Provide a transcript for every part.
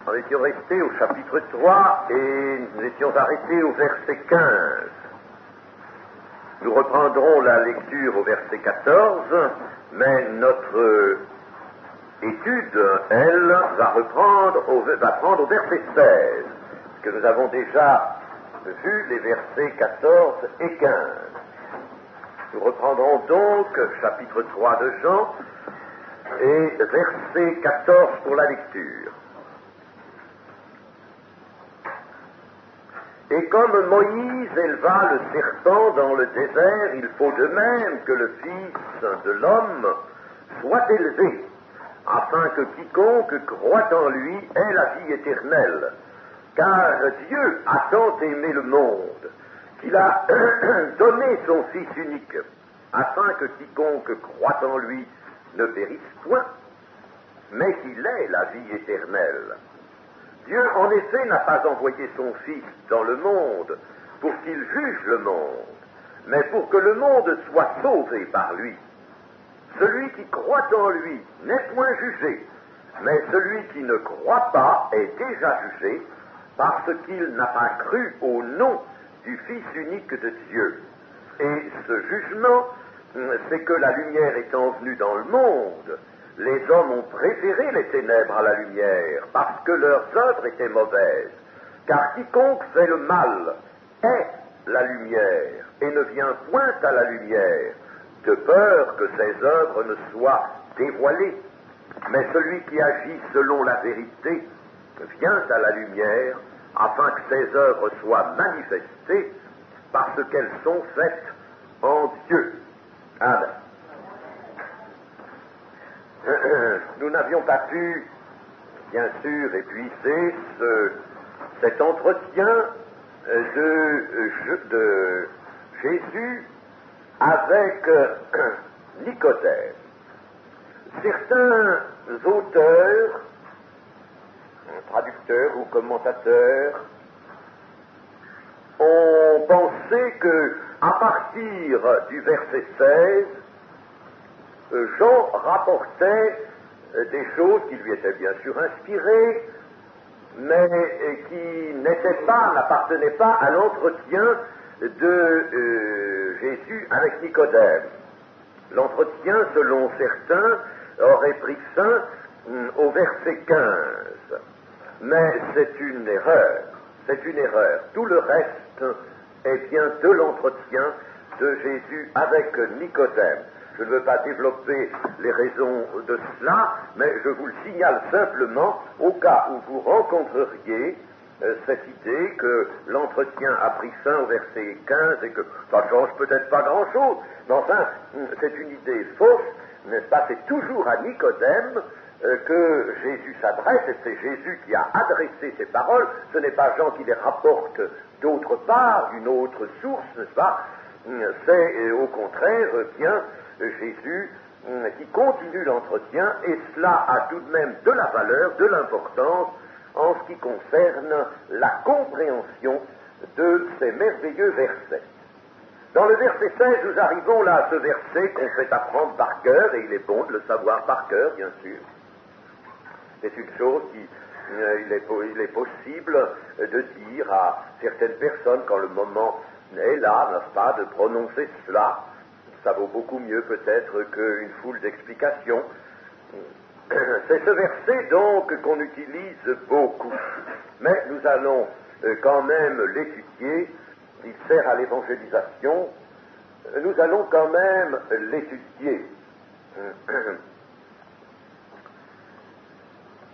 Nous étions restés au chapitre 3 et nous étions arrêtés au verset 15. Nous reprendrons la lecture au verset 14, mais notre étude, elle, va prendre au verset 16, que nous avons déjà vu les versets 14 et 15. Nous reprendrons donc chapitre 3 de Jean et verset 14 pour la lecture. Et comme Moïse éleva le serpent dans le désert, il faut de même que le Fils de l'homme soit élevé, afin que quiconque croit en lui ait la vie éternelle. Car Dieu a tant aimé le monde qu'il a donné son Fils unique, afin que quiconque croit en lui ne périsse point, mais qu'il ait la vie éternelle. Dieu, en effet, n'a pas envoyé son Fils dans le monde pour qu'il juge le monde, mais pour que le monde soit sauvé par lui. Celui qui croit en lui n'est point jugé, mais celui qui ne croit pas est déjà jugé, parce qu'il n'a pas cru au nom du Fils unique de Dieu. Et ce jugement, c'est que la lumière étant venue dans le monde, les hommes ont préféré les ténèbres à la lumière, parce que leurs œuvres étaient mauvaises. Car quiconque fait le mal est la lumière, et ne vient point à la lumière, de peur que ses œuvres ne soient dévoilées. Mais celui qui agit selon la vérité vient à la lumière, afin que ses œuvres soient manifestées, parce qu'elles sont faites en Dieu. Amen. Nous n'avions pas pu, bien sûr, épuiser cet entretien de Jésus avec Nicodème. Certains auteurs, traducteurs ou commentateurs, ont pensé que, à partir du verset 16, Jean rapportait des choses qui lui étaient bien sûr inspirées, mais qui n'appartenaient pas à l'entretien de Jésus avec Nicodème. L'entretien, selon certains, aurait pris fin au verset 15. Mais c'est une erreur. C'est une erreur. Tout le reste est bien de l'entretien de Jésus avec Nicodème. Je ne veux pas développer les raisons de cela, mais je vous le signale simplement au cas où vous rencontreriez cette idée que l'entretien a pris fin au verset 15 et que ça change peut-être pas grand-chose. Mais enfin, c'est une idée fausse, n'est-ce pas? C'est toujours à Nicodème que Jésus s'adresse, et c'est Jésus qui a adressé ces paroles. Ce n'est pas Jean qui les rapporte d'autre part, d'une autre source, n'est-ce pas? C'est au contraire bien Jésus qui continue l'entretien, et cela a tout de même de la valeur, de l'importance en ce qui concerne la compréhension de ces merveilleux versets. Dans le verset 16, nous arrivons là à ce verset qu'on fait apprendre par cœur, et il est bon de le savoir par cœur, bien sûr. C'est une chose il est possible de dire à certaines personnes quand le moment est là, n'est-ce pas, de prononcer cela. Ça vaut beaucoup mieux peut-être qu'une foule d'explications. C'est ce verset donc qu'on utilise beaucoup. Mais nous allons quand même l'étudier. Il sert à l'évangélisation. Nous allons quand même l'étudier.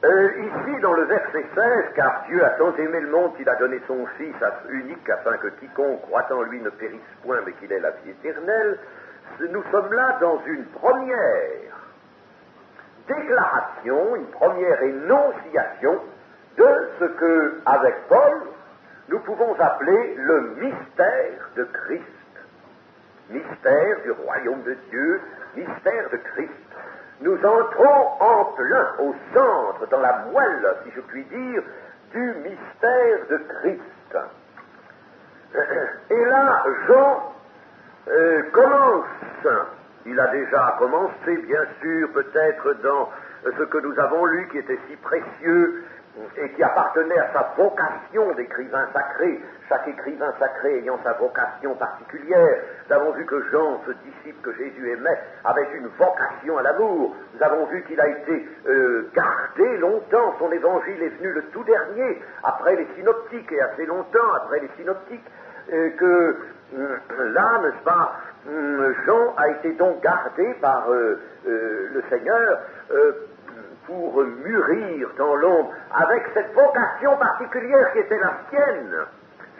Ici, dans le verset 16, car Dieu a tant aimé le monde qu'il a donné son Fils unique, afin que quiconque croit en lui ne périsse point, mais qu'il ait la vie éternelle, nous sommes là dans une première déclaration, une première énonciation de ce que, avec Paul, nous pouvons appeler le mystère de Christ. Mystère du royaume de Dieu, mystère de Christ. Nous entrons en plein, au centre, dans la moelle, si je puis dire, du mystère de Christ. Et là, Jean commence. Il a déjà commencé, bien sûr, peut-être dans ce que nous avons lu, qui était si précieux et qui appartenait à sa vocation d'écrivain sacré, chaque écrivain sacré ayant sa vocation particulière. Nous avons vu que Jean, ce disciple que Jésus aimait, avait une vocation à l'amour. Nous avons vu qu'il a été gardé longtemps. Son évangile est venu le tout dernier, après les synoptiques, et assez longtemps après les synoptiques, que là, n'est-ce pas, Jean a été donc gardé par le Seigneur pour mûrir dans l'ombre, avec cette vocation particulière qui était la sienne.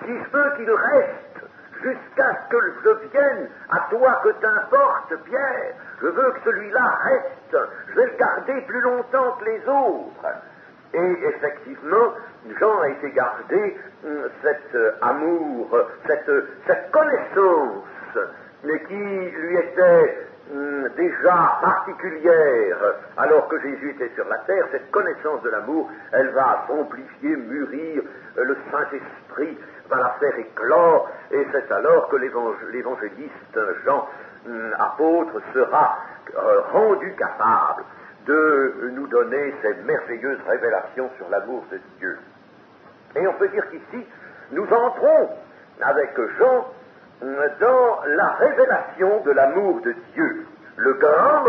Si je veux qu'il reste jusqu'à ce que je vienne, à toi que t'importe, Pierre, je veux que celui-là reste, je vais le garder plus longtemps que les autres. Et effectivement, Jean a été gardé cet amour, cette connaissance qui lui était déjà particulière alors que Jésus était sur la terre. Cette connaissance de l'amour, elle va s'amplifier, mûrir, le Saint-Esprit va la faire éclore, et c'est alors que l'évangéliste Jean, apôtre, sera rendu capable de nous donner ces merveilleuses révélations sur l'amour de Dieu. Et on peut dire qu'ici, nous entrons avec Jean dans la révélation de l'amour de Dieu, le grand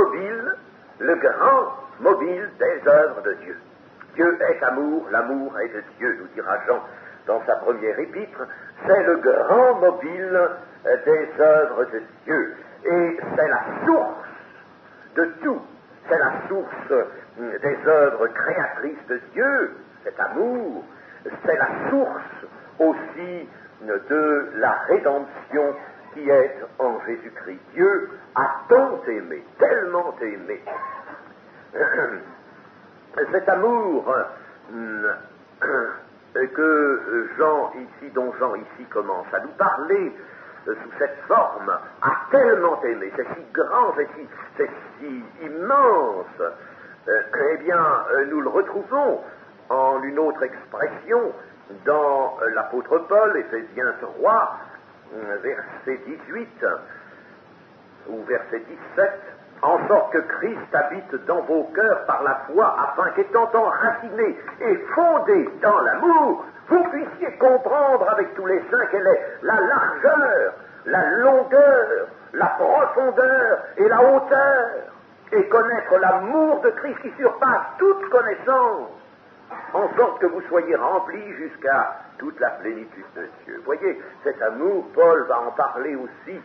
mobile des œuvres de Dieu. Dieu est amour, l'amour est de Dieu, nous dira Jean dans sa première épître. C'est le grand mobile des œuvres de Dieu, et c'est la source de tout. C'est la source des œuvres créatrices de Dieu, cet amour. C'est la source aussi de la rédemption qui est en Jésus-Christ. Dieu a tant aimé, tellement aimé. Cet amour dont Jean ici commence à nous parler, sous cette forme, a tellement aimé, c'est si grand, c'est si immense, eh bien, nous le retrouvons en une autre expression dans l'apôtre Paul, Éphésiens 3, verset 18 ou verset 17, en sorte que Christ habite dans vos cœurs par la foi, afin qu'étant enracinés et fondés dans l'amour, vous puissiez comprendre avec tous les saints quelle est la largeur, la longueur, la profondeur et la hauteur, et connaître l'amour de Christ qui surpasse toute connaissance, en sorte que vous soyez remplis jusqu'à toute la plénitude de Dieu. Vous voyez, cet amour, Paul va en parler aussi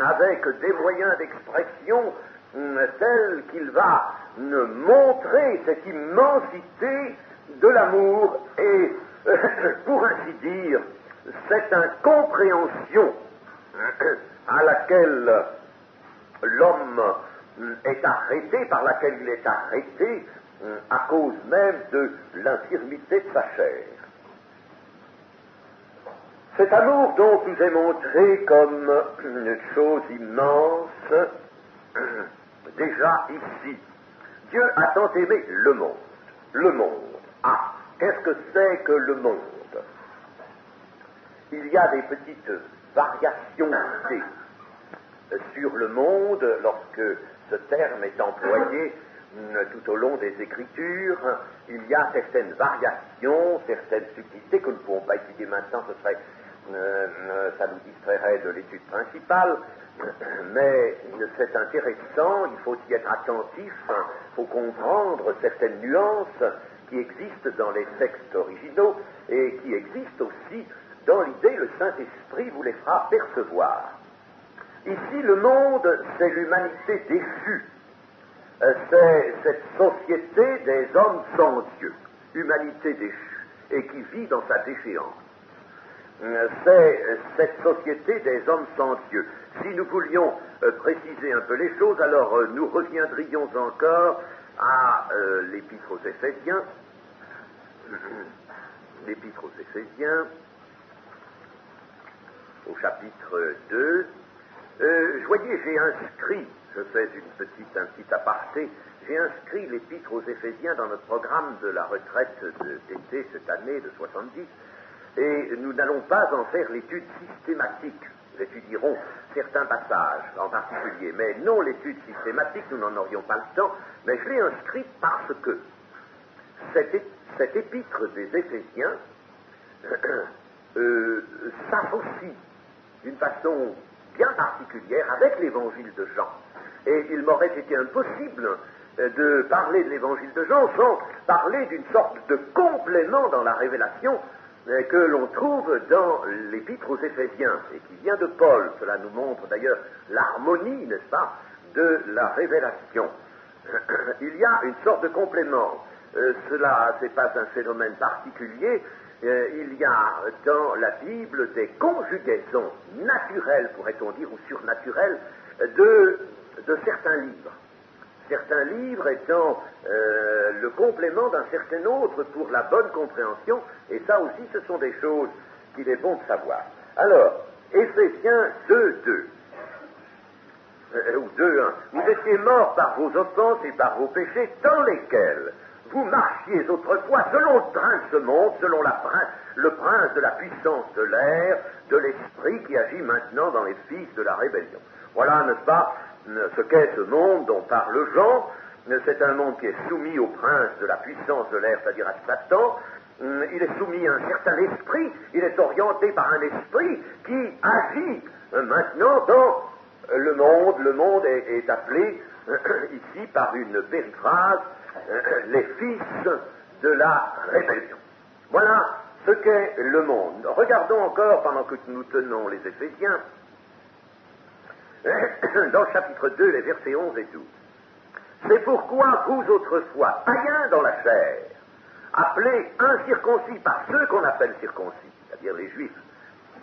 avec des moyens d'expression tels qu'il va montrer cette immensité de l'amour et, pour ainsi dire, cette incompréhension à laquelle l'homme est arrêté, par laquelle il est arrêté, à cause même de l'infirmité de sa chair. Cet amour donc nous est montré comme une chose immense, déjà ici. Dieu a tant aimé le monde. Le monde. Ah, qu'est-ce que c'est que le monde? Il y a des petites variations sur le monde lorsque ce terme est employé tout au long des Écritures. Il y a certaines variations, certaines subtilités que nous ne pouvons pas étudier maintenant, ça nous distrairait de l'étude principale, mais c'est intéressant, il faut y être attentif, il faut comprendre certaines nuances qui existent dans les textes originaux et qui existent aussi dans l'idée, le Saint-Esprit vous les fera percevoir. Ici, le monde, c'est l'humanité déchue. C'est cette société des hommes sans Dieu, humanité déchue, et qui vit dans sa déchéance. C'est cette société des hommes sans Dieu. Si nous voulions préciser un peu les choses, alors nous reviendrions encore à l'Épître aux Éphésiens. L'Épître aux Éphésiens, au chapitre 2. Voyez, j'ai inscrit, je fais un petit aparté, j'ai inscrit l'Épître aux Éphésiens dans notre programme de la retraite d'été cette année de 70, et nous n'allons pas en faire l'étude systématique. Nous étudierons certains passages en particulier, mais non l'étude systématique, nous n'en aurions pas le temps, mais je l'ai inscrite parce que cette épître des Éphésiens s'associe d'une façon bien particulière avec l'évangile de Jean. Et il m'aurait été impossible de parler de l'évangile de Jean sans parler d'une sorte de complément dans la révélation que l'on trouve dans l'épître aux Éphésiens et qui vient de Paul. Cela nous montre d'ailleurs l'harmonie, n'est-ce pas, de la révélation. Il y a une sorte de complément. Cela, c'est pas un phénomène particulier. Il y a dans la Bible des conjugaisons naturelles, pourrait-on dire, ou surnaturelles, de certains livres. Certains livres étant le complément d'un certain autre pour la bonne compréhension, et ça aussi, ce sont des choses qu'il est bon de savoir. Alors, Éphésiens 2:2. Ou 2:1. Vous étiez morts par vos offenses et par vos péchés, dans lesquels vous marchiez autrefois selon le train de ce monde, selon le prince de la puissance de l'air, de l'esprit qui agit maintenant dans les fils de la rébellion. Voilà, n'est-ce pas, ce qu'est ce monde dont parle Jean. C'est un monde qui est soumis au prince de la puissance de l'air, c'est-à-dire à Satan. Il est soumis à un certain esprit, il est orienté par un esprit qui agit maintenant dans le monde. Le monde est appelé ici par une périphrase les fils de la rébellion. Voilà ce qu'est le monde. Regardons encore, pendant que nous tenons les Éphésiens, dans le chapitre 2, les versets 11 et 12. C'est pourquoi vous autrefois, païens dans la chair, appelés incirconcis par ceux qu'on appelle circoncis, c'est-à-dire les Juifs,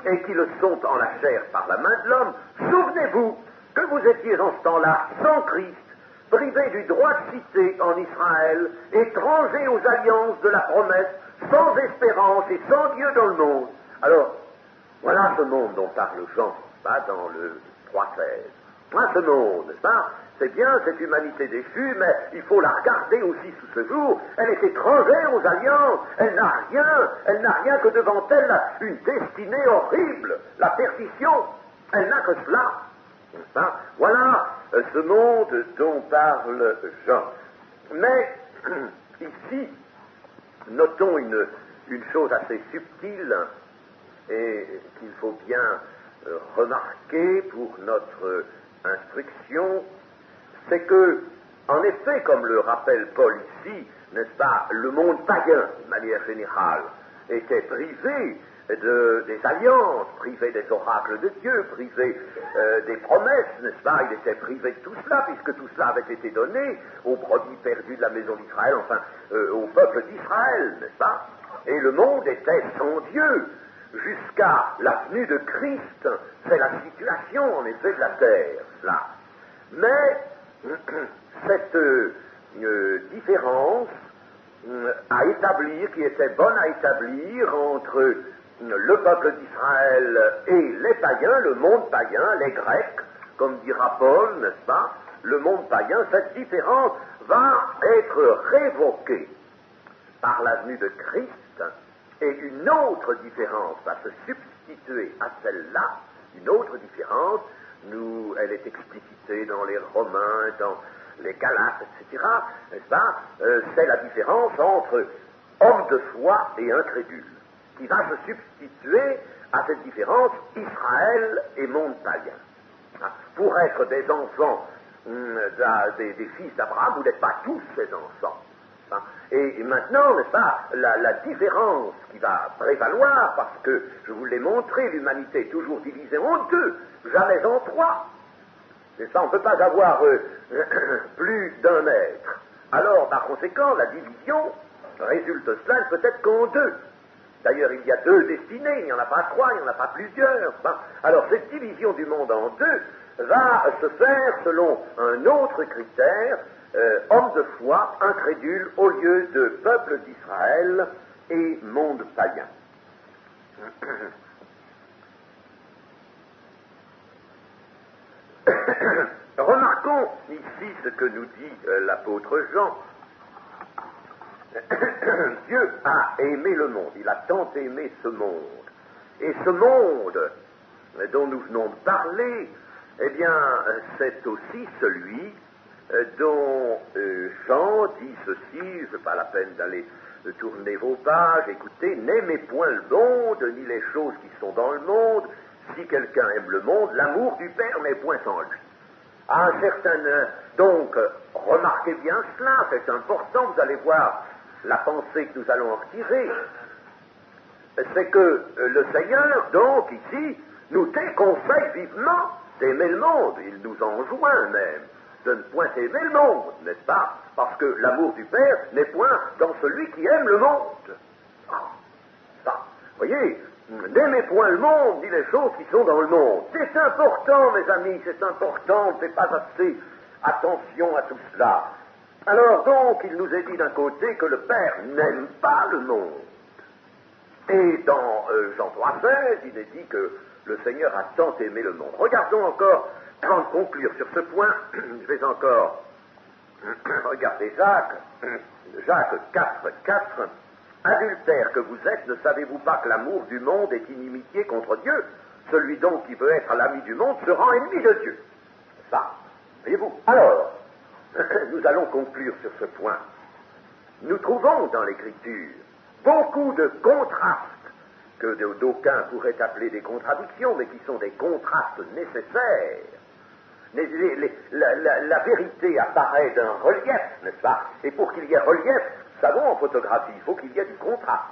et qui le sont en la chair par la main de l'homme, souvenez-vous que vous étiez en ce temps-là sans Christ, privés du droit de cité en Israël, étrangers aux alliances de la promesse, sans espérance et sans Dieu dans le monde. Alors, voilà ce monde dont parle Jean, pas dans le 3:16. Voilà ce monde, n'est-ce pas? C'est bien cette humanité déchue, mais il faut la regarder aussi sous ce jour. Elle est étrangère aux alliances, elle n'a rien que devant elle une destinée horrible, la perdition. Elle n'a que cela. Hein? Voilà ce monde dont parle Jean. Mais ici, notons une chose assez subtile et qu'il faut bien remarquer pour notre instruction, c'est que, en effet, comme le rappelle Paul ici, n'est-ce pas, le monde païen, de manière générale, était privé des alliances, privé des oracles de Dieu, privé des promesses, n'est-ce pas? Il était privé de tout cela, puisque tout cela avait été donné aux brebis perdus de la maison d'Israël, enfin, au peuple d'Israël, n'est-ce pas? Et le monde était sans Dieu, jusqu'à la venue de Christ. C'est la situation, en effet, de la terre, cela. Mais, cette différence à établir, qui était bonne à établir entre le peuple d'Israël et les païens, le monde païen, les Grecs, comme dira Paul, n'est-ce pas, le monde païen, cette différence va être révoquée par la venue de Christ, et une autre différence va se substituer à celle-là, une autre différence, elle est explicitée dans les Romains, dans les Galates, etc., n'est-ce pas, c'est la différence entre homme de foi et incrédule, qui va se substituer à cette différence Israël et monde païen. Pour être des enfants des fils d'Abraham, vous n'êtes pas tous ces enfants. Et maintenant, n'est-ce pas, la différence qui va prévaloir, parce que, je vous l'ai montré, l'humanité est toujours divisée en deux, jamais en trois. C'est ça, on ne peut pas avoir plus d'un être. Alors, par conséquent, la division résulte de cela, ne peut être qu'en deux. D'ailleurs, il y a deux destinées, il n'y en a pas trois, il n'y en a pas plusieurs. Alors, cette division du monde en deux va se faire selon un autre critère, homme de foi, incrédule, au lieu de peuple d'Israël et monde païen. Remarquons ici ce que nous dit l'apôtre Jean. Dieu a aimé le monde, il a tant aimé ce monde. Et ce monde dont nous venons de parler, eh bien, c'est aussi celui dont Jean dit ceci, je n'ai pas la peine d'aller tournez vos pages, écoutez, n'aimez point le monde, ni les choses qui sont dans le monde. Si quelqu'un aime le monde, l'amour du Père n'est point en lui. À un certain... Donc, remarquez bien cela, c'est important, vous allez voir la pensée que nous allons en retirer. C'est que le Seigneur, donc, ici, nous déconseille vivement d'aimer le monde. Il nous enjoint même de ne point aimer le monde, n'est-ce pas? Parce que l'amour du Père n'est point dans celui qui aime le monde. Ah, ça, voyez, n'aimez point le monde, ni les choses qui sont dans le monde. C'est important, mes amis, c'est important, on ne fait pas assez attention à tout cela. Alors donc, il nous est dit d'un côté que le Père n'aime pas le monde. Et dans Jean 3,16, il est dit que le Seigneur a tant aimé le monde. Regardons encore, avant de conclure sur ce point, je vais encore regarder Jacques 4,4. Adultères que vous êtes, ne savez-vous pas que l'amour du monde est inimitié contre Dieu? Celui donc qui veut être l'ami du monde se rend ennemi de Dieu. Ça, voyez-vous. Alors, nous allons conclure sur ce point. Nous trouvons dans l'Écriture beaucoup de contrastes que d'aucuns pourraient appeler des contradictions, mais qui sont des contrastes nécessaires. La vérité apparaît d'un relief, n'est-ce pas? Et pour qu'il y ait relief, nous savons en photographie, il faut qu'il y ait du contraste.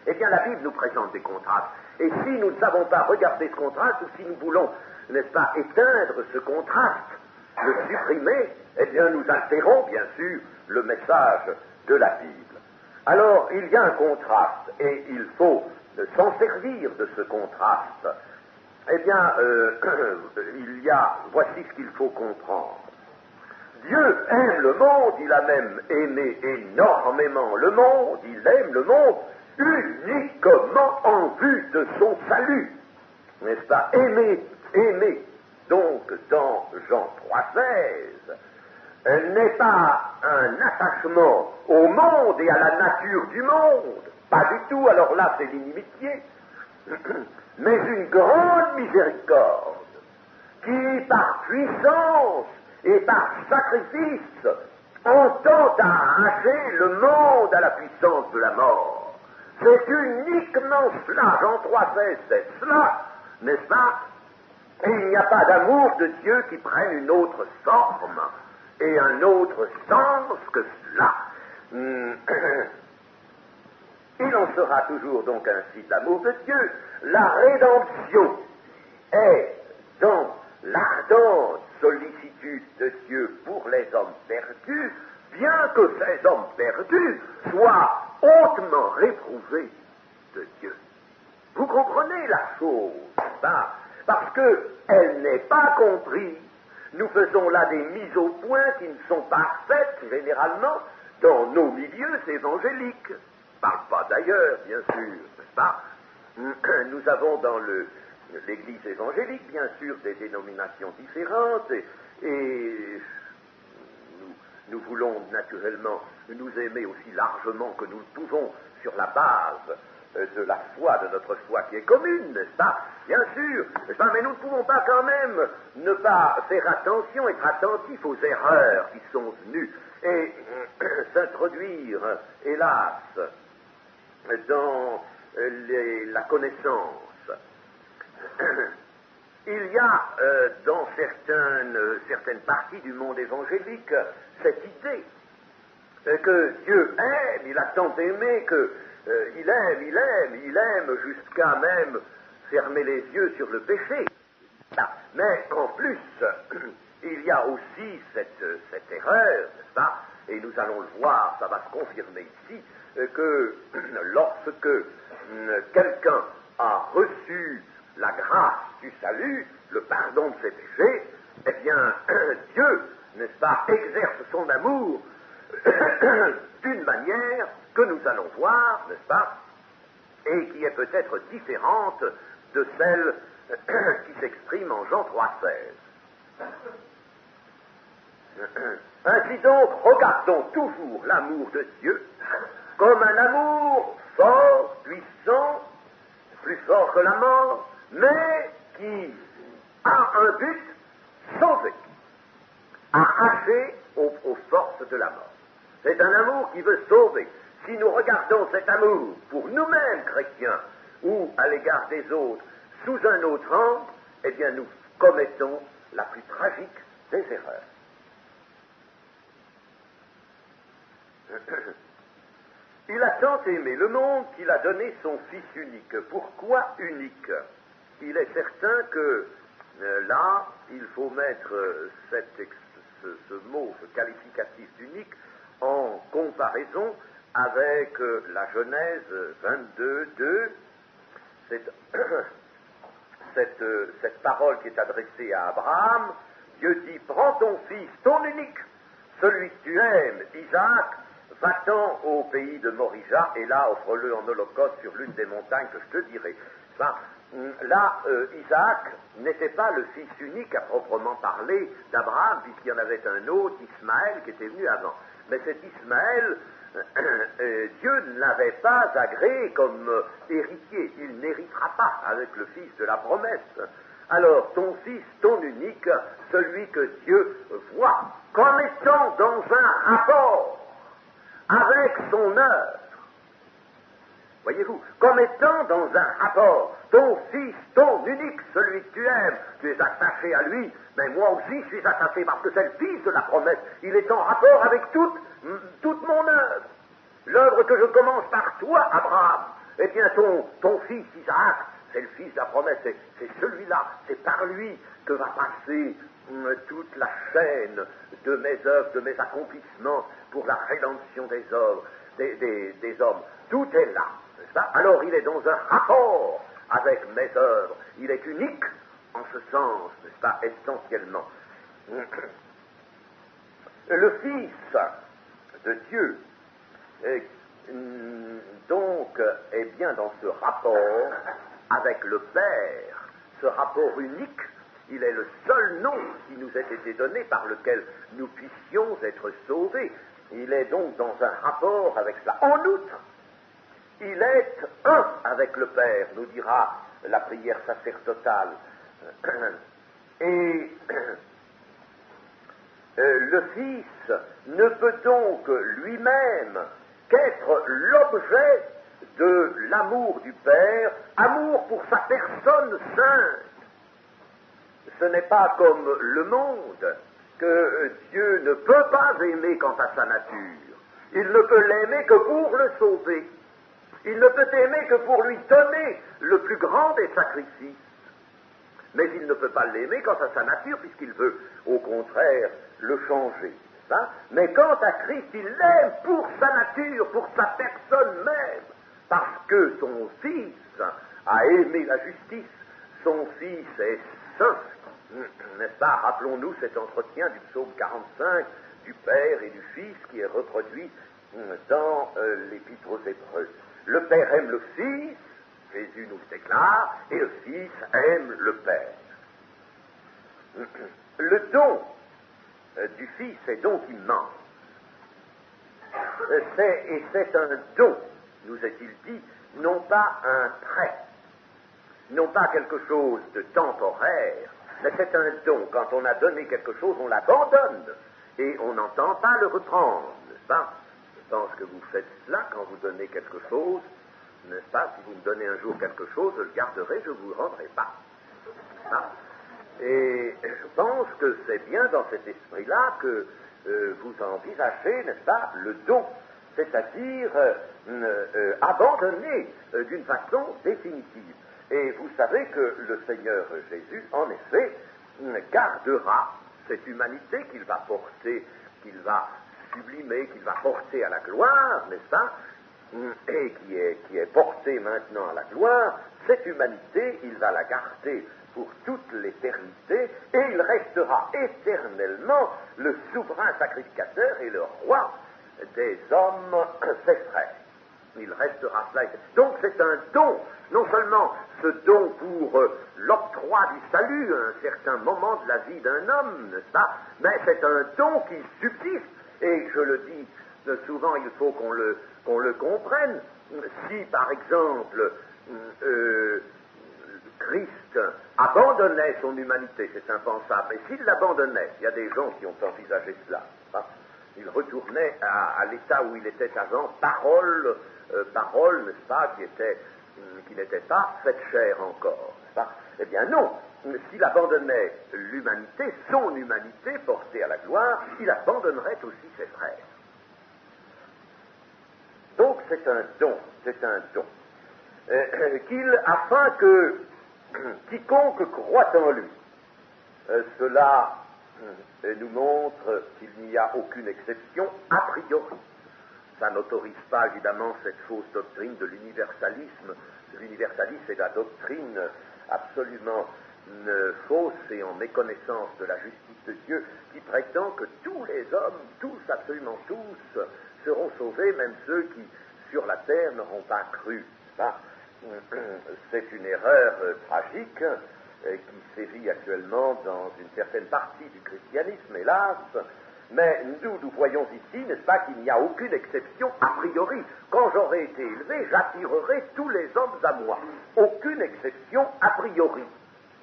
Eh bien, la Bible nous présente des contrastes. Et si nous ne savons pas regarder ce contraste, ou si nous voulons, n'est-ce pas, éteindre ce contraste, le supprimer, eh bien, nous altérons, bien sûr, le message de la Bible. Alors, il y a un contraste, et il faut s'en servir de ce contraste. Eh bien, voici ce qu'il faut comprendre. Dieu aime le monde, il a même aimé énormément le monde, il aime le monde uniquement en vue de son salut. N'est-ce pas? Aimer. Donc, dans Jean 3,16, n'est pas un attachement au monde et à la nature du monde, pas du tout, alors là c'est l'inimitié, mais une grande miséricorde qui, par puissance et par sacrifice, entend arracher le monde à la puissance de la mort. C'est uniquement cela, Jean 3,16, c'est cela, n'est-ce pas? Et il n'y a pas d'amour de Dieu qui prenne une autre forme et un autre sens que cela. Il en sera toujours donc ainsi de l'amour de Dieu. La rédemption est dans l'ardente sollicitude de Dieu pour les hommes perdus, bien que ces hommes perdus soient hautement réprouvés de Dieu. Vous comprenez la chose, hein? Parce qu'elle n'est pas comprise. Nous faisons là des mises au point qui ne sont pas faites, généralement, dans nos milieux évangéliques. Je ne parle pas d'ailleurs, bien sûr, n'est-ce pas? Nous avons dans l'Église évangélique, bien sûr, des dénominations différentes, et nous voulons naturellement nous aimer aussi largement que nous le pouvons sur la base de la foi, de notre foi qui est commune, n'est-ce pas? Bien sûr, n'est-ce pas? Mais nous ne pouvons pas quand même ne pas faire attention, être attentifs aux erreurs qui sont venues et s'introduire, hélas, dans la connaissance. Il y a dans certaines parties du monde évangélique cette idée que Dieu aime, il a tant aimé que il aime jusqu'à même fermer les yeux sur le péché. Mais en plus, il y a aussi cette erreur, n'est-ce pas? Et nous allons le voir, ça va se confirmer ici, que lorsque quelqu'un a reçu la grâce du salut, le pardon de ses péchés, eh bien, Dieu, n'est-ce pas, exerce son amour d'une manière que nous allons voir, n'est-ce pas, et qui est peut-être différente de celle qui s'exprime en Jean 3,16. Ainsi donc, regardons toujours l'amour de Dieu comme un amour fort, puissant, plus fort que la mort, mais qui a un but, sauver, arracher aux forces de la mort. C'est un amour qui veut sauver. si nous regardons cet amour pour nous-mêmes chrétiens ou à l'égard des autres sous un autre angle, eh bien nous commettons la plus tragique des erreurs. Il a tant aimé le monde qu'il a donné son Fils unique. Pourquoi unique? Il est certain que là, il faut mettre ce mot, ce qualificatif d'unique, en comparaison avec la Genèse 22, 2, cette parole qui est adressée à Abraham. Dieu dit, prends ton fils, ton unique, celui que tu aimes, Isaac, va-t'en au pays de Morija, et là, offre-le en holocauste sur l'une des montagnes que je te dirai. Enfin, là, Isaac n'était pas le fils unique à proprement parler d'Abraham, puisqu'il y en avait un autre, Ismaël, qui était venu avant. Mais cet Ismaël, Dieu ne l'avait pas agréé comme héritier. Il n'héritera pas avec le fils de la promesse. Alors, ton fils, ton unique, celui que Dieu voit comme étant dans un rapport avec son œuvre, voyez-vous, comme étant dans un rapport, ton fils, ton unique, celui que tu aimes, tu es attaché à lui, mais moi aussi je suis attaché parce que c'est le fils de la promesse, il est en rapport avec toute mon œuvre. L'œuvre que je commence par toi, Abraham, eh bien ton fils Isaac, c'est le fils de la promesse, c'est celui-là, c'est par lui que va passer toute la chaîne de mes œuvres, de mes accomplissements pour la rédemption des hommes, des hommes. Tout est là, n'est-ce pas? Alors il est dans un rapport avec mes œuvres. Il est unique en ce sens, n'est-ce pas, essentiellement. Le Fils de Dieu, donc, est bien dans ce rapport avec le Père, ce rapport unique. Il est le seul nom qui nous ait été donné par lequel nous puissions être sauvés. Il est donc dans un rapport avec cela. En outre, il est un avec le Père, nous dira la prière sacerdotale. Et le Fils ne peut donc lui-même qu'être l'objet de l'amour du Père, amour pour sa personne sainte. Ce n'est pas comme le monde que Dieu ne peut pas aimer quant à sa nature. Il ne peut l'aimer que pour le sauver. Il ne peut aimer que pour lui donner le plus grand des sacrifices. Mais il ne peut pas l'aimer quant à sa nature, puisqu'il veut, au contraire, le changer. Hein? Mais quant à Christ, il l'aime pour sa nature, pour sa personne même, parce que son Fils a aimé la justice, son Fils est saint. N'est-ce pas? Rappelons-nous cet entretien du psaume 45 du Père et du Fils qui est reproduit dans l'Épître aux Hébreux. Le Père aime le Fils, Jésus nous le déclare, et le Fils aime le Père. Le don du Fils est donc immense. C'est un don, nous est-il dit, non pas un trait, non pas quelque chose de temporaire, mais c'est un don. Quand on a donné quelque chose, on l'abandonne et on n'entend pas le reprendre, n'est-ce pas? Je pense que vous faites cela quand vous donnez quelque chose, n'est-ce pas? Si vous me donnez un jour quelque chose, je le garderai, je ne vous le rendrai pas. Ah. Et je pense que c'est bien dans cet esprit-là que vous envisagez, n'est-ce pas, le don, c'est-à-dire abandonner d'une façon définitive. Et vous savez que le Seigneur Jésus, en effet, gardera cette humanité qu'il va porter, qu'il va sublimer, qu'il va porter à la gloire, n'est-ce pas, et qui est portée maintenant à la gloire. Cette humanité, il va la garder pour toute l'éternité, et il restera éternellement le souverain sacrificateur et le roi des hommes, ses frères. Il restera cela. Donc c'est un don, non seulement ce don pour l'octroi du salut à un certain moment de la vie d'un homme, n'est-ce pas, mais c'est un don qui subsiste, et je le dis souvent, il faut qu'on le comprenne. Si par exemple Christ abandonnait son humanité, c'est impensable, mais s'il l'abandonnait, il y a des gens qui ont envisagé cela, hein, Il retournait à l'état où il était avant, parole, n'est-ce pas, qui n'était pas faite chair encore, n'est-ce pas? Eh bien non, s'il abandonnait l'humanité, son humanité portée à la gloire, il abandonnerait aussi ses frères. Donc c'est un don, afin que quiconque croit en lui, cela nous montre qu'il n'y a aucune exception a priori. Ça n'autorise pas évidemment cette fausse doctrine de l'universalisme. L'universalisme est la doctrine absolument fausse et en méconnaissance de la justice de Dieu, qui prétend que tous les hommes, tous, absolument tous, seront sauvés, même ceux qui, sur la terre, n'auront pas cru. C'est une erreur tragique qui sévit actuellement dans une certaine partie du christianisme, hélas, mais nous voyons ici, n'est-ce pas, qu'il n'y a aucune exception a priori. Quand j'aurai été élevé, j'attirerai tous les hommes à moi. Aucune exception a priori.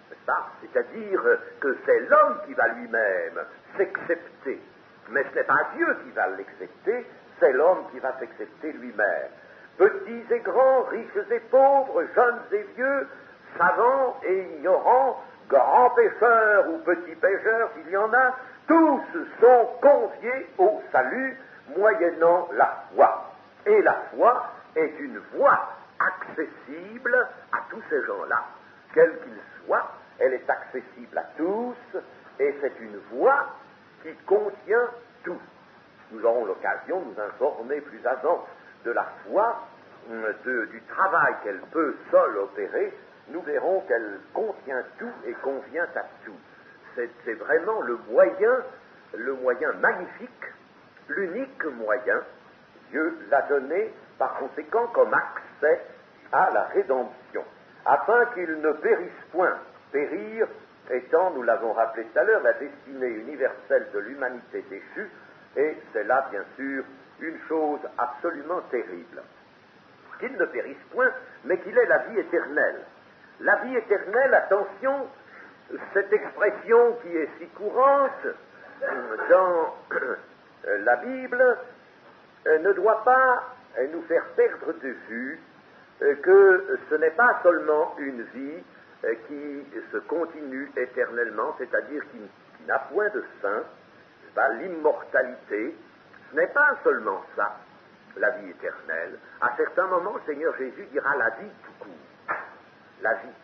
N'est-ce pas? C'est-à-dire que c'est l'homme qui va lui-même s'excepter. Mais ce n'est pas Dieu qui va l'accepter, c'est l'homme qui va s'accepter lui-même. Petits et grands, riches et pauvres, jeunes et vieux, savants et ignorants, grands pécheurs ou petits pécheurs, s'il y en a, tous sont conviés au salut moyennant la foi. Et la foi est une voie accessible à tous ces gens-là. Quels qu'ils soient, elle est accessible à tous, et c'est une voie qui contient tout. Nous aurons l'occasion de nous informer plus avant de la foi, du travail qu'elle peut seule opérer. Nous verrons qu'elle contient tout et convient à tout. C'est vraiment le moyen magnifique, l'unique moyen. Dieu l'a donné par conséquent comme accès à la rédemption, afin qu'il ne périsse point. Périr étant, nous l'avons rappelé tout à l'heure, la destinée universelle de l'humanité déchue, et c'est là, bien sûr, une chose absolument terrible. Qu'il ne périsse point, mais qu'il ait la vie éternelle. La vie éternelle, attention, cette expression qui est si courante dans la Bible ne doit pas nous faire perdre de vue que ce n'est pas seulement une vie qui se continue éternellement, c'est-à-dire qui n'a point de fin, l'immortalité. Ce n'est pas seulement ça, la vie éternelle. À certains moments, le Seigneur Jésus dira la vie tout court. La vie.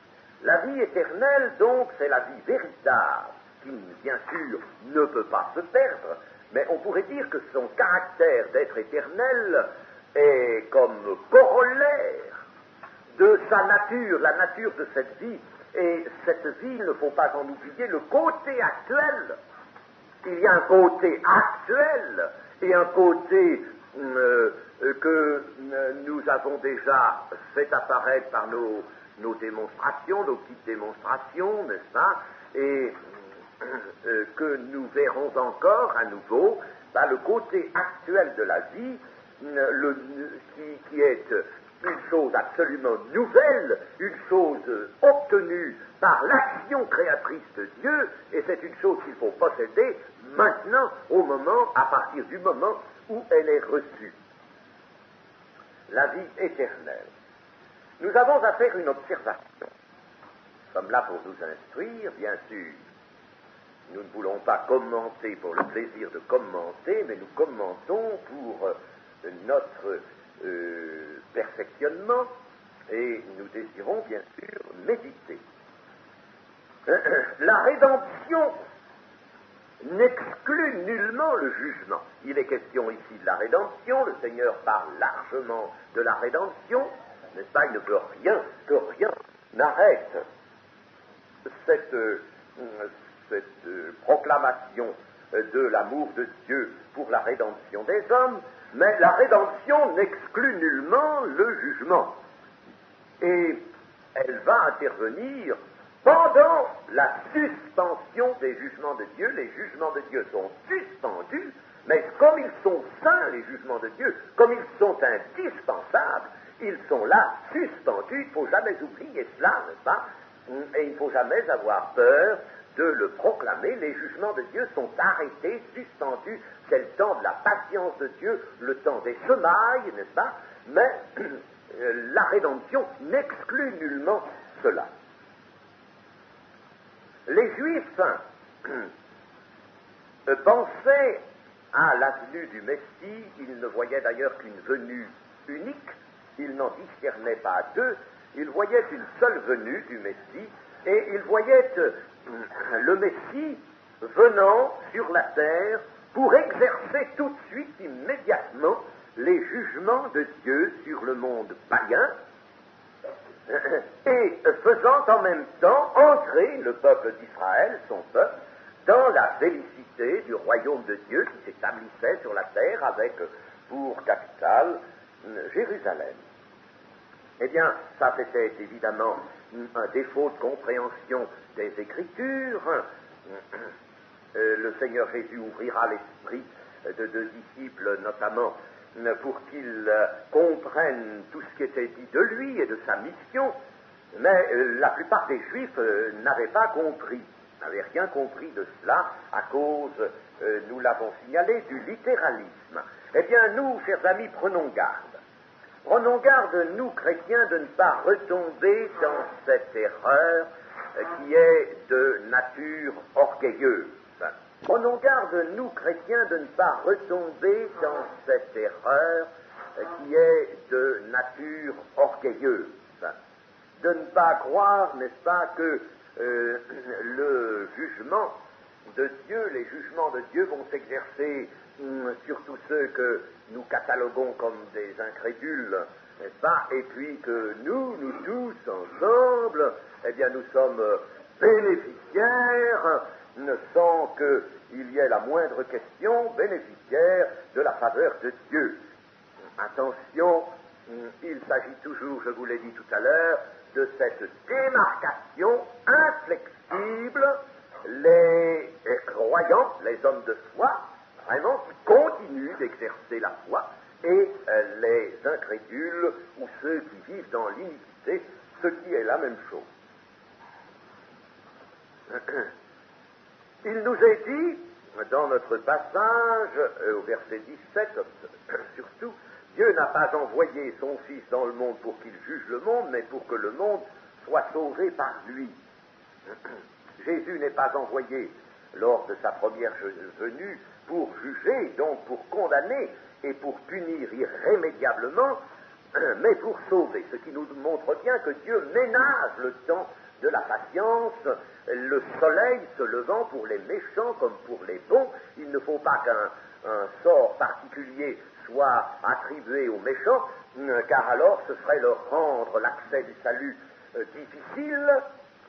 La vie éternelle, donc, c'est la vie véritable, qui, bien sûr, ne peut pas se perdre, mais on pourrait dire que son caractère d'être éternel est comme corollaire de sa nature, la nature de cette vie. Et cette vie, il ne faut pas en oublier le côté actuel. Il y a un côté actuel et un côté que nous avons déjà fait apparaître par nos démonstrations, nos petites démonstrations, n'est-ce pas, et que nous verrons encore à nouveau, le côté actuel de la vie, qui est une chose absolument nouvelle, une chose obtenue par l'action créatrice de Dieu, et c'est une chose qu'il faut posséder maintenant, à partir du moment où elle est reçue. La vie éternelle. Nous avons à faire une observation. Nous sommes là pour nous instruire, bien sûr. Nous ne voulons pas commenter pour le plaisir de commenter, mais nous commentons pour notre perfectionnement, et nous désirons bien sûr méditer. La rédemption n'exclut nullement le jugement. Il est question ici de la rédemption, le Seigneur parle largement de la rédemption, n'est-ce pas? Il ne veut que rien n'arrête cette proclamation de l'amour de Dieu pour la rédemption des hommes, mais la rédemption n'exclut nullement le jugement. Et elle va intervenir pendant la suspension des jugements de Dieu. Les jugements de Dieu sont suspendus, mais comme ils sont saints, les jugements de Dieu, comme ils sont indispensables, ils sont là suspendus. Il ne faut jamais oublier cela, n'est-ce pas? Et il ne faut jamais avoir peur de le proclamer. Les jugements de Dieu sont arrêtés, suspendus. C'est le temps de la patience de Dieu, le temps des semailles, n'est-ce pas? Mais la rédemption n'exclut nullement cela. Les Juifs pensaient à la venue du Messie. Ils ne voyaient d'ailleurs qu'une venue unique. Ils n'en discernaient pas deux. Ils voyaient une seule venue du Messie, et ils voyaient le Messie venant sur la terre pour exercer tout de suite, immédiatement, les jugements de Dieu sur le monde païen, et faisant en même temps entrer le peuple d'Israël, son peuple, dans la félicité du royaume de Dieu qui s'établissait sur la terre avec pour capitale Jérusalem. Eh bien, ça c'était évidemment un défaut de compréhension des Écritures. Le Seigneur Jésus ouvrira l'esprit de deux disciples, notamment, pour qu'ils comprennent tout ce qui était dit de lui et de sa mission, mais la plupart des Juifs n'avaient pas compris, n'avaient rien compris de cela à cause, nous l'avons signalé, du littéralisme. Eh bien, nous, chers amis, prenons garde. Prenons garde, nous, chrétiens, de ne pas retomber dans cette erreur qui est de nature orgueilleuse. Prenons garde, nous, chrétiens, de ne pas retomber dans cette erreur qui est de nature orgueilleuse. De ne pas croire, n'est-ce pas, que le jugement de Dieu, les jugements de Dieu vont s'exercer sur tous ceux que nous cataloguons comme des incrédules, n'est-ce pas, et puis que nous tous, ensemble, eh bien, nous sommes bénéficiaires, sans qu'il y ait la moindre question, bénéficiaires de la faveur de Dieu. Attention, il s'agit toujours, je vous l'ai dit tout à l'heure, de cette démarcation inflexible. Les croyants, les hommes de foi, vraiment, qui continuent d'exercer la foi, et les incrédules, ou ceux qui vivent dans l'iniquité, ce qui est la même chose. Il nous est dit, dans notre passage, au verset 17, surtout, Dieu n'a pas envoyé son Fils dans le monde pour qu'il juge le monde, mais pour que le monde soit sauvé par lui. Jésus n'est pas envoyé lors de sa première venue pour juger, donc pour condamner et pour punir irrémédiablement, mais pour sauver, ce qui nous montre bien que Dieu ménage le temps de la patience, le soleil se levant pour les méchants comme pour les bons. Il ne faut pas qu'un sort particulier soit attribué aux méchants, car alors ce serait leur rendre l'accès du salut difficile,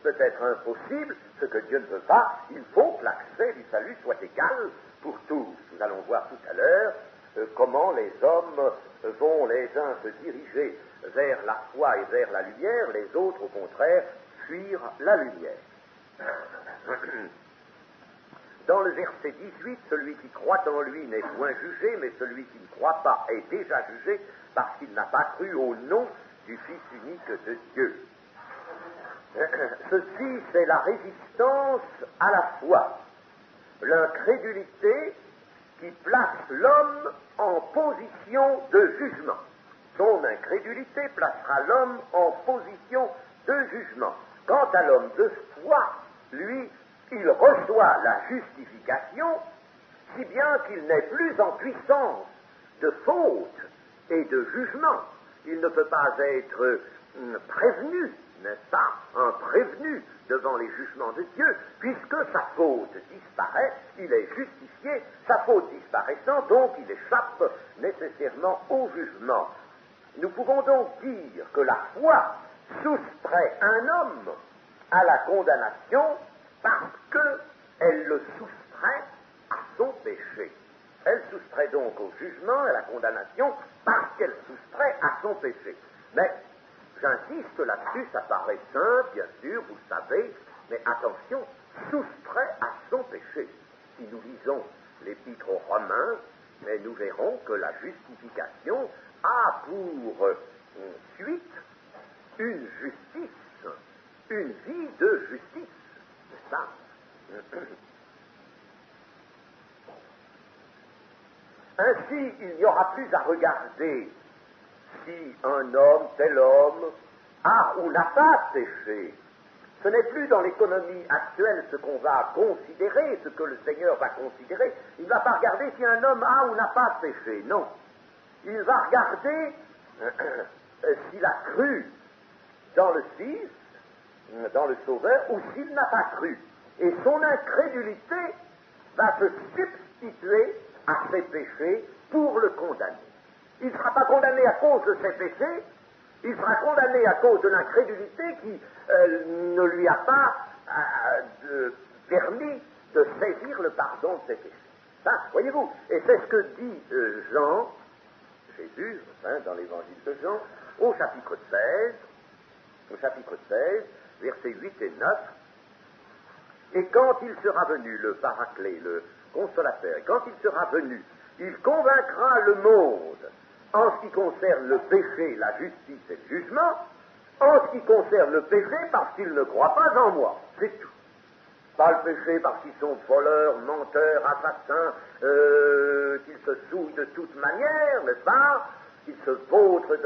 peut-être impossible, ce que Dieu ne veut pas. Il faut que l'accès du salut soit égal pour tous. Nous allons voir tout à l'heure comment les hommes vont les uns se diriger vers la foi et vers la lumière, les autres au contraire fuir la lumière. Dans le verset 18, celui qui croit en lui n'est point jugé, mais celui qui ne croit pas est déjà jugé parce qu'il n'a pas cru au nom du Fils unique de Dieu. Ceci, c'est la résistance à la foi, l'incrédulité qui place l'homme en position de jugement. Son incrédulité placera l'homme en position de jugement. Quant à l'homme de foi, lui, il reçoit la justification, si bien qu'il n'est plus en puissance de faute et de jugement. Il ne peut pas être prévenu, n'est-ce pas, un prévenu devant les jugements de Dieu, puisque sa faute disparaît, il est justifié, sa faute disparaissant, donc il échappe nécessairement au jugement. Nous pouvons donc dire que la foi soustrait un homme à la condamnation parce qu'elle le soustrait à son péché. Elle soustrait donc au jugement, à la condamnation, parce qu'elle soustrait à son péché. Mais j'insiste là-dessus, ça paraît simple, bien sûr, vous le savez, mais attention, soustrait à son péché. Si nous lisons l'Épître aux Romains, mais nous verrons que la justification a pour suite une justice, une vie de justice, n'est-ce pas? Ainsi, il n'y aura plus à regarder si un homme, tel homme, a ou n'a pas péché. Ce n'est plus dans l'économie actuelle ce qu'on va considérer, ce que le Seigneur va considérer. Il ne va pas regarder si un homme a ou n'a pas péché, non. Il va regarder s'il a cru dans le Fils, dans le Sauveur, ou s'il n'a pas cru. Et son incrédulité va se substituer à ses péchés pour le condamner. Il ne sera pas condamné à cause de ses péchés, il sera condamné à cause de l'incrédulité qui ne lui a pas permis de saisir le pardon de ses péchés. Ça, voyez-vous, et c'est ce que dit Jean, Jésus, dans l'évangile de Jean, au chapitre 16, versets 8 et 9, et quand il sera venu, le Paraclet, le Consolateur, et quand il sera venu, il convaincra le monde en ce qui concerne le péché, la justice et le jugement, en ce qui concerne le péché parce qu'ils ne croient pas en moi, c'est tout. Pas le péché parce qu'ils sont voleurs, menteurs, assassins, qu'ils se souillent de toute manière, n'est-ce pas? Qu'ils se vautrent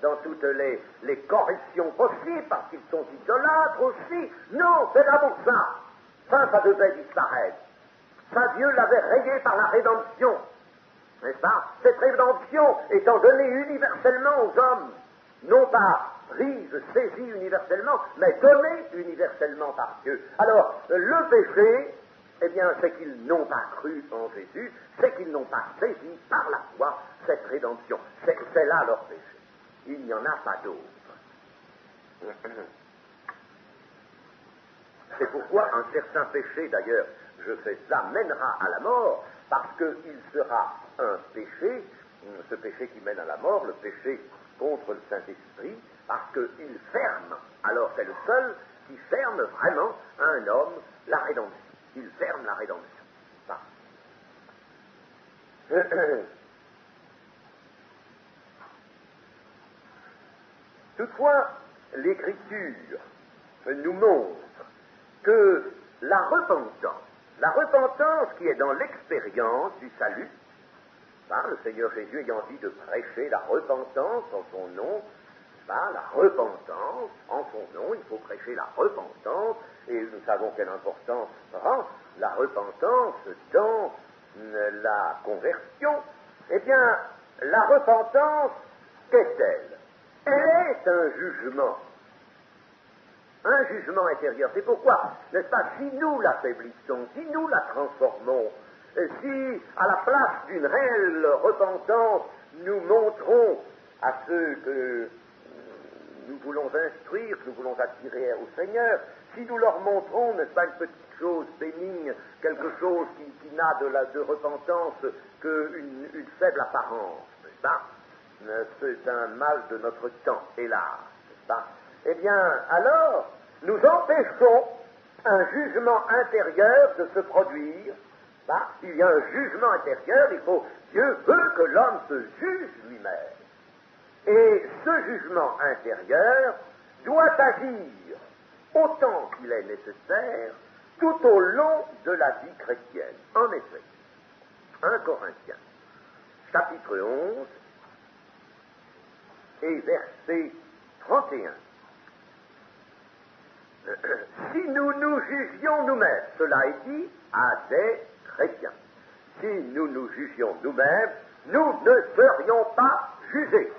dans toutes les corruptions possibles, parce qu'ils sont idolâtres aussi. Non, c'est là pour ça. Ça devait disparaître. Ça, Dieu l'avait rayé par la rédemption. N'est-ce pas? Cette rédemption étant donnée universellement aux hommes, non pas prise, saisie universellement, mais donnée universellement par Dieu. Alors, le péché, eh bien, c'est qu'ils n'ont pas cru en Jésus, c'est qu'ils n'ont pas saisi par la foi cette rédemption. C'est là leur péché. Il n'y en a pas d'autre. C'est pourquoi un certain péché, d'ailleurs, je fais cela, mènera à la mort, parce qu'il sera un péché, ce péché qui mène à la mort, le péché contre le Saint-Esprit, parce qu'il ferme, alors c'est le seul qui ferme vraiment à un homme la rédemption. Il ferme la rédemption. Ça. Toutefois, l'Écriture nous montre que la repentance qui est dans l'expérience du salut, le Seigneur Jésus ayant dit de prêcher la repentance en son nom, la repentance en son nom, il faut prêcher la repentance, et nous savons quelle importance prend la repentance dans la conversion. Eh bien, la repentance, qu'est-elle? Elle est un jugement intérieur. C'est pourquoi, n'est-ce pas, si nous l'affaiblissons, si nous la transformons, si à la place d'une réelle repentance, nous montrons à ceux que nous voulons instruire, que nous voulons attirer au Seigneur, si nous leur montrons, n'est-ce pas, une petite chose bénigne, quelque chose qui n'a de repentance qu'une faible apparence, n'est-ce pas? C'est un mal de notre temps, hélas, n'est-ce pas? Eh bien, alors, nous empêchons un jugement intérieur de se produire. Il y a un jugement intérieur, Dieu veut que l'homme se juge lui-même. Et ce jugement intérieur doit agir autant qu'il est nécessaire tout au long de la vie chrétienne. En effet, 1 Corinthiens, chapitre 11, et verset 31. Si nous nous jugions nous-mêmes, cela est dit à des chrétiens, si nous nous jugions nous-mêmes, nous ne serions pas jugés.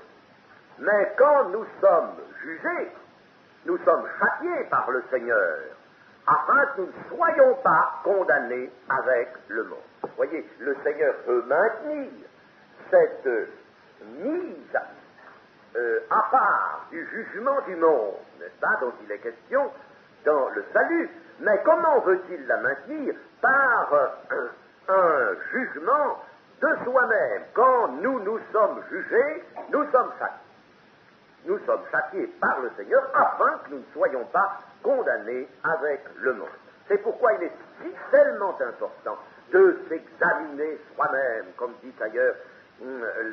Mais quand nous sommes jugés, nous sommes châtiés par le Seigneur, afin que nous ne soyons pas condamnés avec le monde. Vous voyez, le Seigneur peut maintenir cette mise à part du jugement du monde, n'est-ce pas, dont il est question dans le salut. Mais comment veut-il la maintenir? Par un jugement de soi-même. Quand nous sommes jugés, nous sommes châtiés. Nous sommes châtiés par le Seigneur afin que nous ne soyons pas condamnés avec le monde. C'est pourquoi il est si tellement important de s'examiner soi-même, comme dit ailleurs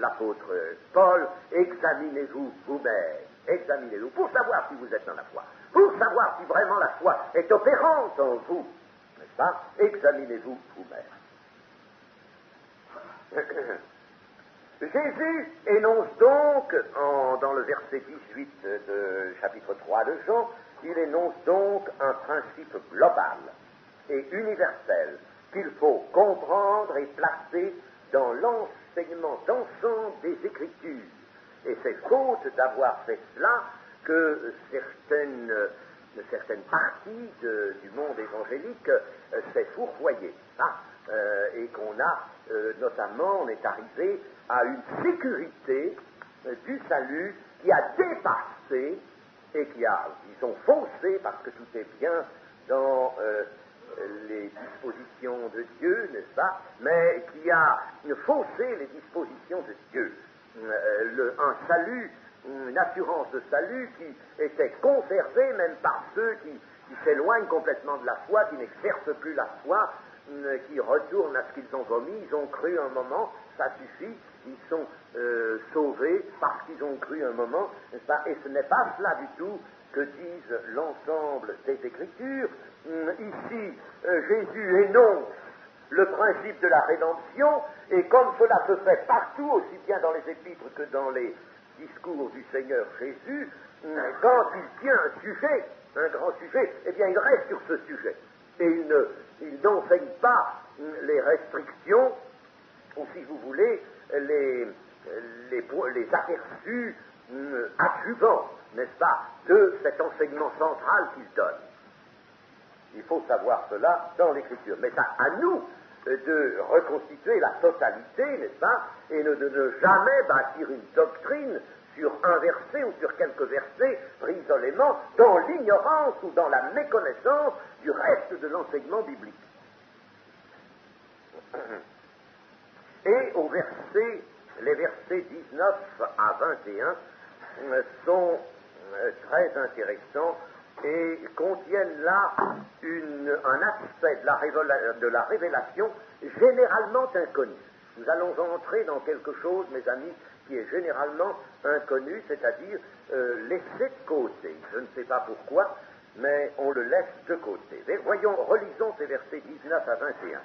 l'apôtre Paul, examinez-vous vous-même, examinez-vous, pour savoir si vous êtes dans la foi, pour savoir si vraiment la foi est opérante en vous, n'est-ce pas? Examinez-vous vous-même. Jésus énonce donc, dans le verset 18 de chapitre 3 de Jean, il énonce donc un principe global et universel qu'il faut comprendre et placer dans l'enseignement d'ensemble des Écritures. Et c'est faute d'avoir fait cela que certaines parties du monde évangélique s'est fourvoyée. Et qu'on a, notamment, on est arrivé à une sécurité du salut qui a dépassé et ils ont faussé, parce que tout est bien dans les dispositions de Dieu, n'est-ce pas, mais qui a faussé les dispositions de Dieu. Un salut, une assurance de salut qui était conservée même par ceux qui s'éloignent complètement de la foi, qui n'exercent plus la foi, qui retournent à ce qu'ils ont vomi. Ils ont cru un moment, ça suffit, ils sont sauvés parce qu'ils ont cru un moment, n'est-ce pas? Et ce n'est pas cela du tout que disent l'ensemble des Écritures. Ici, Jésus énonce le principe de la rédemption, et comme cela se fait partout, aussi bien dans les épîtres que dans les discours du Seigneur Jésus, quand il tient un sujet, un grand sujet, eh bien il reste sur ce sujet. Et il n'enseigne pas les restrictions, ou si vous voulez, les aperçus adjuvants, n'est-ce pas, de cet enseignement central qu'il donne. Il faut savoir cela dans l'Écriture. Mais ça, à nous de reconstituer la totalité, n'est-ce pas, et de ne jamais bâtir une doctrine sur un verset ou sur quelques versets pris isolément, dans l'ignorance ou dans la méconnaissance du reste de l'enseignement biblique. Et les versets 19 à 21 sont très intéressants et contiennent là un aspect de la révélation généralement inconnu. Nous allons entrer dans quelque chose, mes amis, qui est généralement inconnu, c'est-à-dire laissé de côté. Je ne sais pas pourquoi, mais on le laisse de côté. Mais voyons, relisons ces versets 19 à 21.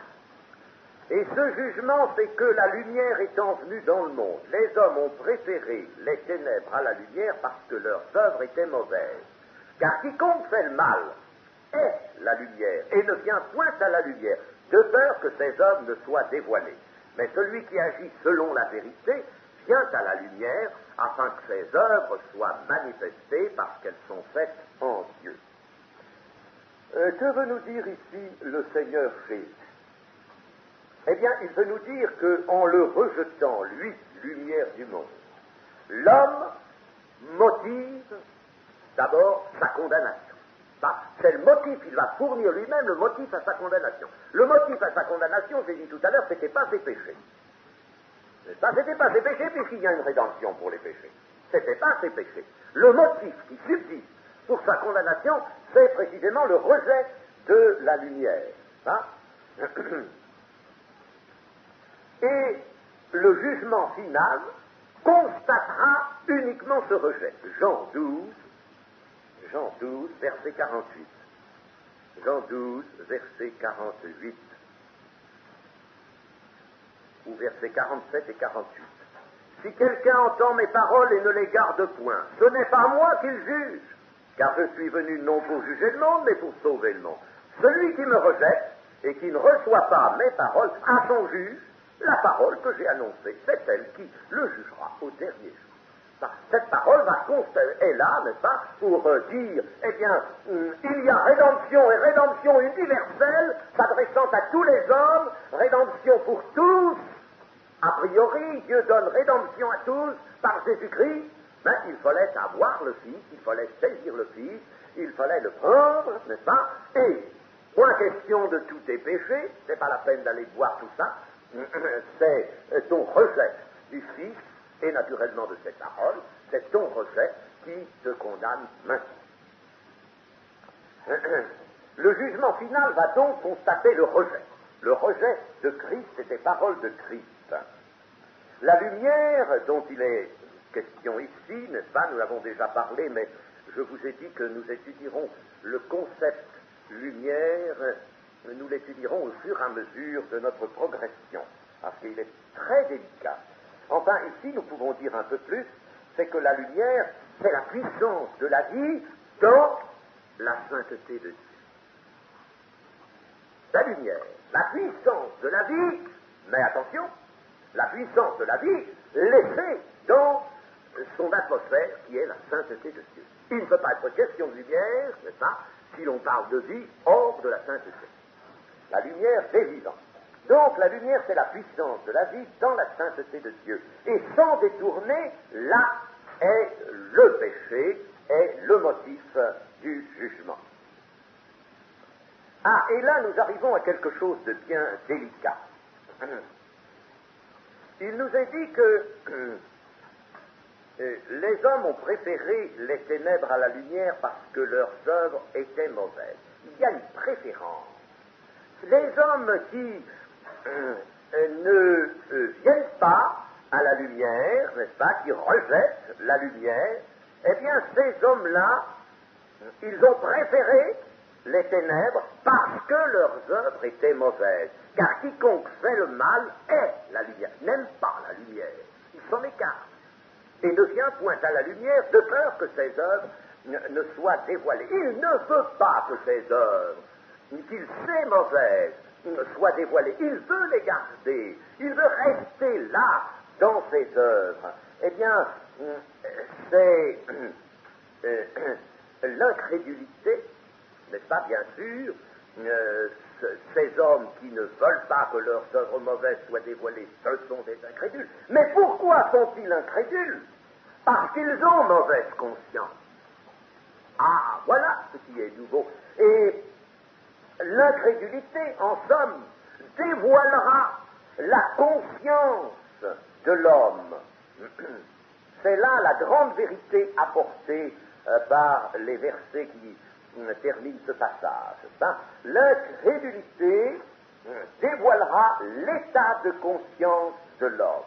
Et ce jugement, c'est que la lumière étant venue dans le monde, les hommes ont préféré les ténèbres à la lumière parce que leurs œuvres étaient mauvaises. Car quiconque fait le mal est la lumière et ne vient point à la lumière, de peur que ses œuvres ne soient dévoilées. Mais celui qui agit selon la vérité vient à la lumière afin que ses œuvres soient manifestées parce qu'elles sont faites en Dieu. Que veut nous dire ici le Seigneur Jésus? Eh bien, il veut nous dire qu'en le rejetant, lui, lumière du monde, l'homme motive d'abord sa condamnation. C'est le motif, il va fournir lui-même le motif à sa condamnation. Le motif à sa condamnation, j'ai dit tout à l'heure, c'était pas ses péchés. C'était pas ses péchés puisqu'il y a une rédemption pour les péchés. C'était pas ses péchés. Le motif qui subsiste pour sa condamnation, c'est précisément le rejet de la lumière. Et le jugement final constatera uniquement ce rejet. Jean 12, verset 48. Jean 12, verset 48. Ou versets 47 et 48. Si quelqu'un entend mes paroles et ne les garde point, ce n'est pas moi qu'il juge, car je suis venu non pour juger le monde, mais pour sauver le monde. Celui qui me rejette et qui ne reçoit pas mes paroles a son juge. La parole que j'ai annoncée, c'est elle qui le jugera au dernier jour. Cette parole est là, n'est-ce pas, pour dire, eh bien, il y a rédemption et rédemption universelle s'adressant à tous les hommes, rédemption pour tous. A priori, Dieu donne rédemption à tous par Jésus-Christ, mais il fallait avoir le Fils, il fallait saisir le Fils, il fallait le prendre, n'est-ce pas, et point question de tous tes péchés, c'est pas la peine d'aller voir tout ça, c'est ton rejet du Fils et naturellement de cette parole, c'est ton rejet qui te condamne maintenant. Le jugement final va donc constater le rejet de Christ et des paroles de Christ. La lumière dont il est question ici, n'est-ce pas, nous l'avons déjà parlé, mais je vous ai dit que nous étudierons le concept lumière nous l'étudierons au fur et à mesure de notre progression, parce qu'il est très délicat. Enfin, ici, nous pouvons dire un peu plus, c'est que la lumière, c'est la puissance de la vie dans la sainteté de Dieu. La lumière, la puissance de la vie, mais attention, la puissance de la vie laissée dans son atmosphère qui est la sainteté de Dieu. Il ne peut pas être question de lumière, n'est-ce pas, si l'on parle de vie hors de la sainteté. La lumière, c'est vivant. Donc la lumière, c'est la puissance de la vie dans la sainteté de Dieu. Et sans détourner, là est le péché, est le motif du jugement. Ah, et là nous arrivons à quelque chose de bien délicat. Il nous est dit que les hommes ont préféré les ténèbres à la lumière parce que leurs œuvres étaient mauvaises. Il y a une préférence. Les hommes qui ne viennent pas à la lumière, n'est-ce pas, qui rejettent la lumière, eh bien ces hommes-là, ils ont préféré les ténèbres parce que leurs œuvres étaient mauvaises. Car quiconque fait le mal est la lumière, n'aime pas la lumière, il s'en écarte et ne vient point à la lumière de peur que ses œuvres ne soient dévoilées. Il ne veut pas que ses œuvres, qu'il sait mauvaises, soient dévoilées. Il veut les garder, il veut rester là dans ses œuvres. Eh bien, c'est l'incrédulité, n'est-ce pas, bien sûr, ces hommes qui ne veulent pas que leurs œuvres mauvaises soient dévoilées, ce sont des incrédules. Mais pourquoi sont-ils incrédules? Parce qu'ils ont mauvaise conscience. Ah, voilà ce qui est nouveau. Et l'incrédulité, en somme, dévoilera la conscience de l'homme. C'est là la grande vérité apportée par les versets qui terminent ce passage. L'incrédulité dévoilera l'état de conscience de l'homme.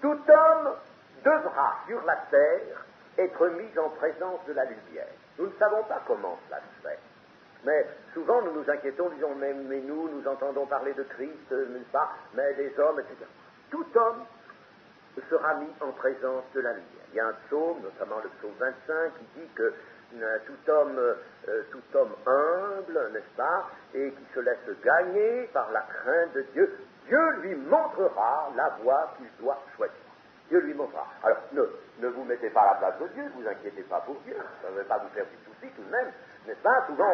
Tout homme devra, sur la terre, être mis en présence de la lumière. Nous ne savons pas comment cela se fait. Mais souvent nous nous inquiétons, disons, mais nous entendons parler de Christ, n'est-ce pas, mais les hommes, etc. Tout homme sera mis en présence de la lumière. Il y a un psaume, notamment le psaume 25, qui dit que tout homme humble, n'est-ce pas, et qui se laisse gagner par la crainte de Dieu, Dieu lui montrera la voie qu'il doit choisir. Dieu lui montrera. Alors, ne vous mettez pas à la place de Dieu, ne vous inquiétez pas pour Dieu, ça ne va pas vous faire du souci tout de même, n'est-ce pas? Souvent,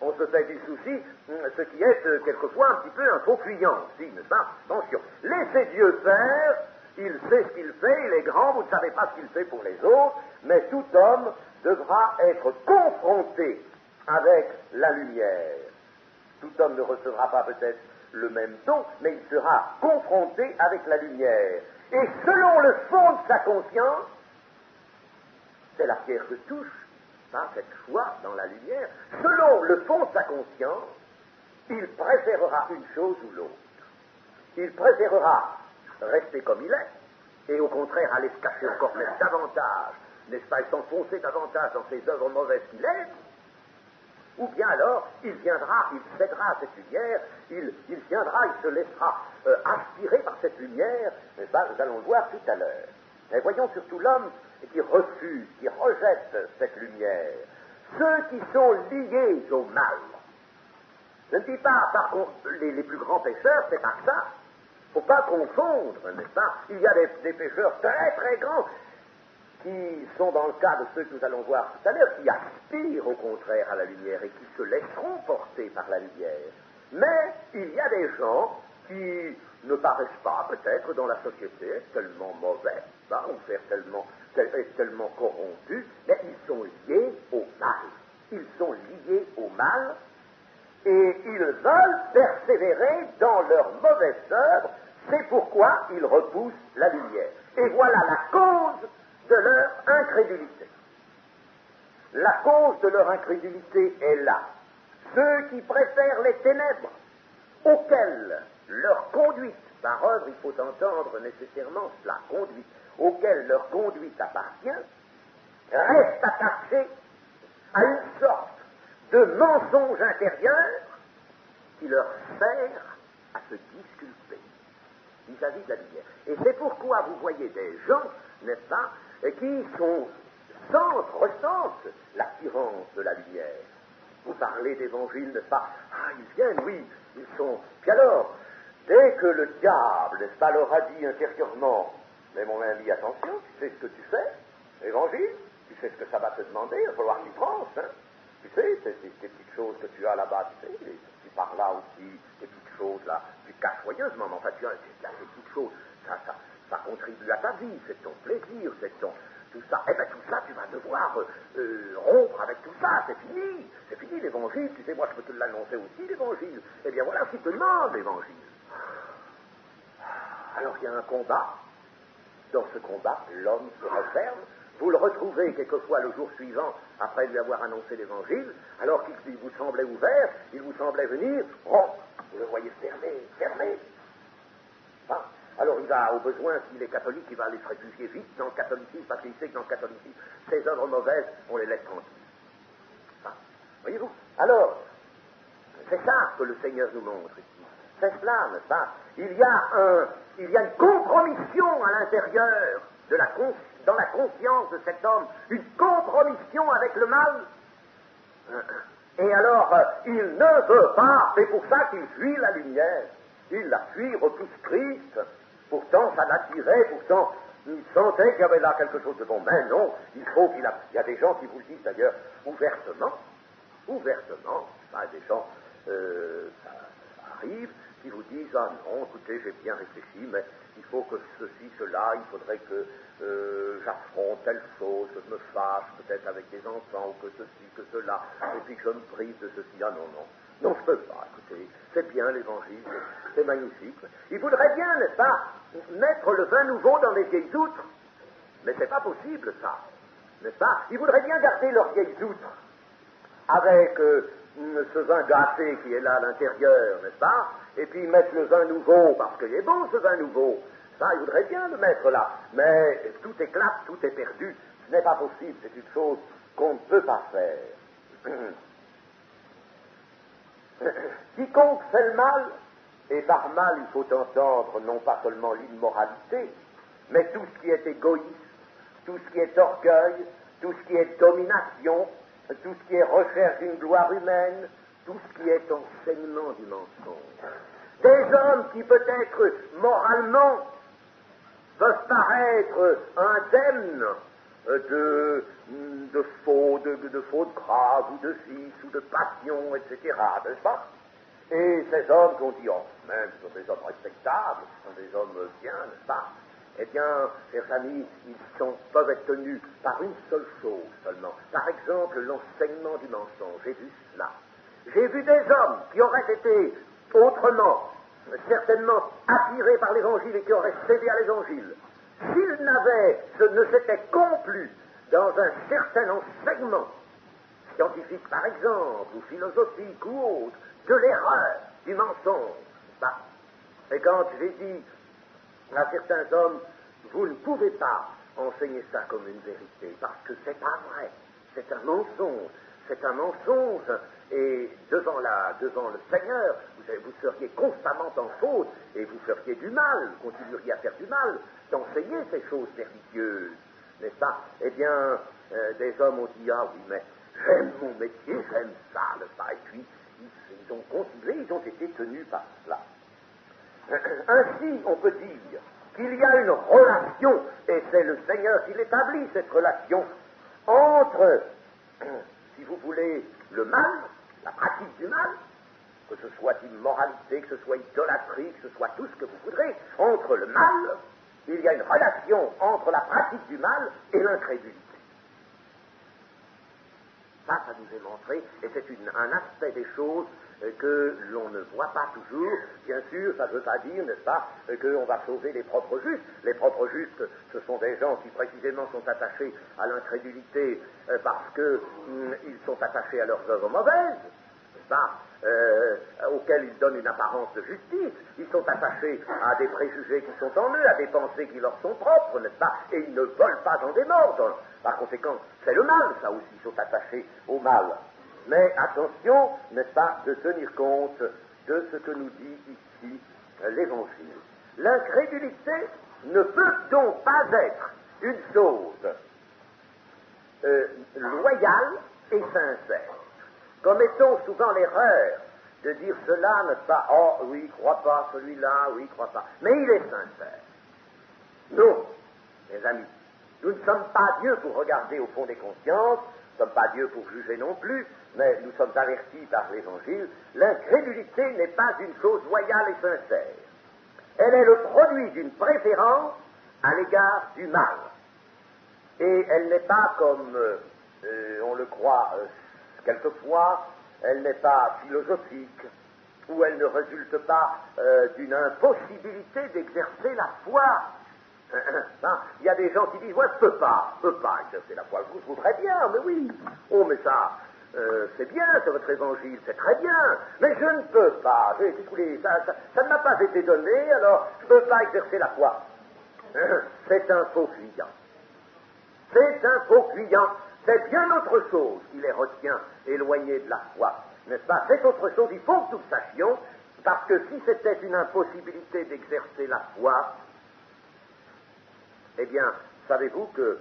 on se fait du souci, ce qui est quelquefois un petit peu un faux client aussi, n'est-ce pas? Attention, laissez Dieu faire, il sait ce qu'il fait, il est grand, vous ne savez pas ce qu'il fait pour les autres, mais tout homme devra être confronté avec la lumière. Tout homme ne recevra pas peut-être le même don, mais il sera confronté avec la lumière. Et selon le fond de sa conscience, c'est la pierre de touche, cette foi dans la lumière, selon le fond de sa conscience, il préférera une chose ou l'autre. Il préférera rester comme il est, et au contraire aller se cacher encore même davantage, n'est-ce pas, et s'enfoncer davantage dans ses œuvres mauvaises qu'il aime, ou bien alors il viendra, il cédera à cette lumière, il viendra, il se laissera aspirer par cette lumière, n'est-ce pas, nous allons le voir tout à l'heure. Mais voyons surtout l'homme qui refuse, qui rejette cette lumière, ceux qui sont liés au mal. Je ne dis pas, par contre, les plus grands pécheurs, c'est pas ça. Il ne faut pas confondre, n'est-ce pas? Il y a des pécheurs très très grands qui sont dans le cas de ceux que nous allons voir tout à l'heure, qui aspirent au contraire à la lumière et qui se laisseront porter par la lumière. Mais il y a des gens qui ne paraissent pas peut-être dans la société tellement mauvais, ou tellement corrompus, mais ils sont liés au mal. Ils sont liés au mal et ils veulent persévérer dans leurs mauvaises œuvres, c'est pourquoi ils repoussent la lumière. Et voilà la cause de leur incrédulité. La cause de leur incrédulité est là. Ceux qui préfèrent les ténèbres, auxquelles leur conduite, par œuvre il faut entendre nécessairement la conduite, auquel leur conduite appartient, restent attachés à une sorte de mensonge intérieur qui leur sert à se disculper vis-à-vis de la lumière. Et c'est pourquoi vous voyez des gens, n'est-ce pas, qui ressentent l'attirance de la lumière. Vous parlez d'évangile, n'est-ce pas? Ah, ils viennent, oui, ils sont... Puis alors, dès que le diable, n'est-ce pas, leur a dit intérieurement, mais mon ami, attention, tu sais ce que tu fais, l'évangile, tu sais ce que ça va te demander, il va falloir que tu tranches, hein. Tu sais, ces petites choses que tu as là-bas, tu sais, tu pars là aussi, ces petites choses là, tu te caches joyeusement, mais enfin, tu as ces petites choses, ça contribue à ta vie, c'est ton plaisir, c'est ton... Tout ça, eh bien tout ça, tu vas devoir rompre avec tout ça, c'est fini l'évangile, tu sais, moi je peux te l'annoncer aussi, l'évangile. Eh bien voilà ce qu'il te demande, l'évangile. Alors il y a un combat. Dans ce combat, l'homme se referme. Vous le retrouvez quelquefois le jour suivant, après lui avoir annoncé l'évangile, alors qu'il vous semblait ouvert, il vous semblait venir, rompre. Vous le voyez fermé. Hein? Alors il va, au besoin, s'il est catholique, il va aller se réfugier vite dans le catholicisme, parce qu'il sait que dans le catholicisme, ces œuvres mauvaises, on les laisse tranquilles. Hein? Voyez-vous? Alors, c'est ça que le Seigneur nous montre ici. C'est cela, n'est-ce pas? Il y a une compromission à l'intérieur dans la conscience de cet homme, une compromission avec le mal. Et alors, il ne veut pas, c'est pour ça qu'il fuit la lumière. Il la fuit, repousse Christ. Pourtant, ça l'attirait, pourtant, il sentait qu'il y avait là quelque chose de bon. Mais non, il y a des gens qui vous le disent d'ailleurs ouvertement, des gens, ça arrive, qui vous disent, ah non, écoutez, j'ai bien réfléchi, mais il faut que ceci, cela, il faudrait que j'affronte telle chose, que je me fâche peut-être avec des enfants, ou que ceci, que cela, et puis que je me prive de ceci. Ah non, je peux pas, écoutez, c'est bien l'évangile, c'est magnifique. Il voudrait bien, n'est-ce pas, mettre le vin nouveau dans les vieilles outres, mais c'est pas possible, ça, n'est-ce pas? Il voudrait bien garder leurs vieilles outres avec ce vin gâté qui est là à l'intérieur, n'est-ce pas? Et puis mettre le vin nouveau, parce qu'il est bon ce vin nouveau. Ça, il voudrait bien le mettre là. Mais tout éclate, tout est perdu. Ce n'est pas possible, c'est une chose qu'on ne peut pas faire. Quiconque fait le mal, et par mal il faut entendre non pas seulement l'immoralité, mais tout ce qui est égoïsme, tout ce qui est orgueil, tout ce qui est domination, tout ce qui est recherche d'une gloire humaine, tout ce qui est enseignement du mensonge. Des hommes qui peut-être moralement peuvent paraître indemnes de fautes graves ou de vices ou de passions, etc., n'est-ce pas? Et ces hommes qu'on dit, oh, même, ce sont des hommes respectables, ce sont des hommes bien, n'est-ce pas? Eh bien, chers amis, peuvent être tenus par une seule chose seulement. Par exemple, l'enseignement du mensonge. J'ai vu cela. J'ai vu des hommes qui auraient été autrement, certainement attirés par l'Évangile et qui auraient cédé à l'Évangile, s'ils ne s'étaient complus dans un certain enseignement scientifique, par exemple, ou philosophique ou autre, de l'erreur, du mensonge. Bah. Et quand j'ai dit à certains hommes, vous ne pouvez pas enseigner ça comme une vérité, parce que c'est pas vrai, c'est un mensonge, et devant le Seigneur, vous seriez constamment en faute, et vous feriez du mal, continueriez à faire du mal, d'enseigner ces choses pernicieuses, n'est-ce pas? Eh bien, des hommes ont dit, ah oui, mais j'aime mon métier, j'aime ça, n'est-ce pas? Et puis, ils ont continué, ils ont été tenus par cela. Ainsi, on peut dire qu'il y a une relation, et c'est le Seigneur qui l'établit, cette relation, entre, si vous voulez, le mal, la pratique du mal, que ce soit immoralité, que ce soit idolâtrie, que ce soit tout ce que vous voudrez, entre le mal, il y a une relation entre la pratique du mal et l'incrédulité. Ça nous est montré, et c'est un aspect des choses que l'on ne voit pas toujours. Bien sûr, ça ne veut pas dire, n'est-ce pas, qu'on va sauver les propres justes. Les propres justes, ce sont des gens qui précisément sont attachés à l'incrédulité parce qu'ils sont attachés à leurs œuvres mauvaises, n'est-ce pas, auxquelles ils donnent une apparence de justice. Ils sont attachés à des préjugés qui sont en eux, à des pensées qui leur sont propres, n'est-ce pas, et ils ne volent pas en démordre. Par conséquent, c'est le mal, ça aussi, ils sont attachés au mal. Mais attention, n'est-ce pas, de tenir compte de ce que nous dit ici l'Évangile. L'incrédulité ne peut donc pas être une chose loyale et sincère. Commettons souvent l'erreur de dire cela, n'est-ce pas, oh oui, il croit pas, celui-là, oui, il croit pas, mais il est sincère. Non, mes amis, nous ne sommes pas Dieu pour regarder au fond des consciences, nous ne sommes pas Dieu pour juger non plus, mais nous sommes avertis par l'Évangile, l'incrédulité n'est pas une chose loyale et sincère. Elle est le produit d'une préférence à l'égard du mal. Et elle n'est pas comme on le croit quelquefois, elle n'est pas philosophique, ou elle ne résulte pas d'une impossibilité d'exercer la foi. Il y a des gens qui disent, ouais, je peux pas exercer la foi. Je voudrais bien, mais oui. Oh, mais ça, c'est bien, c'est votre évangile, c'est très bien, mais je ne peux pas. Ça ne m'a pas été donné, alors je ne peux pas exercer la foi. C'est un faux client. C'est un faux client. C'est bien autre chose qui les retient éloignés de la foi. N'est-ce pas? C'est autre chose, il faut que nous le sachions, parce que si c'était une impossibilité d'exercer la foi, eh bien, savez-vous que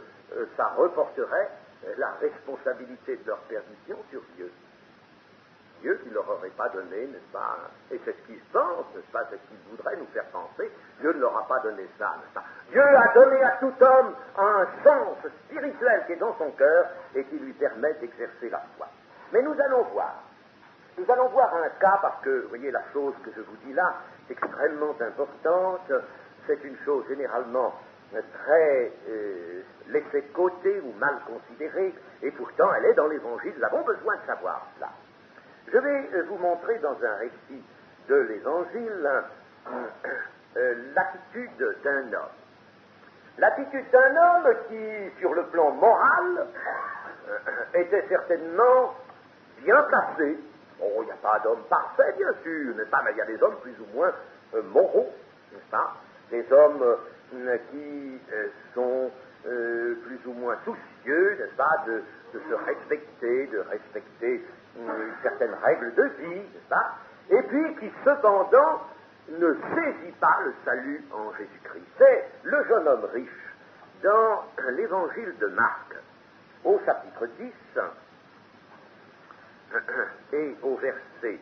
ça reporterait la responsabilité de leur perdition sur Dieu. Dieu qui ne leur aurait pas donné, n'est-ce pas? Et c'est ce qu'ils pensent, n'est-ce pas? C'est ce qu'ils voudraient nous faire penser. Dieu ne leur a pas donné ça, n'est-ce pas? Dieu a donné à tout homme un sens spirituel qui est dans son cœur et qui lui permet d'exercer la foi. Mais nous allons voir. Nous allons voir un cas parce que, vous voyez, la chose que je vous dis là, est extrêmement importante. C'est une chose généralement très laissée de côté ou mal considérée, et pourtant elle est dans l'Évangile. Nous avons besoin de savoir cela. Je vais vous montrer dans un récit de l'Évangile l'attitude d'un homme. L'attitude d'un homme qui, sur le plan moral, était certainement bien placé. Oh, il n'y a pas d'homme parfait, bien sûr, n'est-ce pas, mais il y a des hommes plus ou moins moraux, n'est-ce pas? Des hommes qui sont plus ou moins soucieux, n'est-ce pas, de se respecter, de respecter certaines règles de vie, n'est-ce pas? Et puis qui cependant ne saisit pas le salut en Jésus-Christ. C'est le jeune homme riche dans l'Évangile de Marc, au chapitre 10 et au verset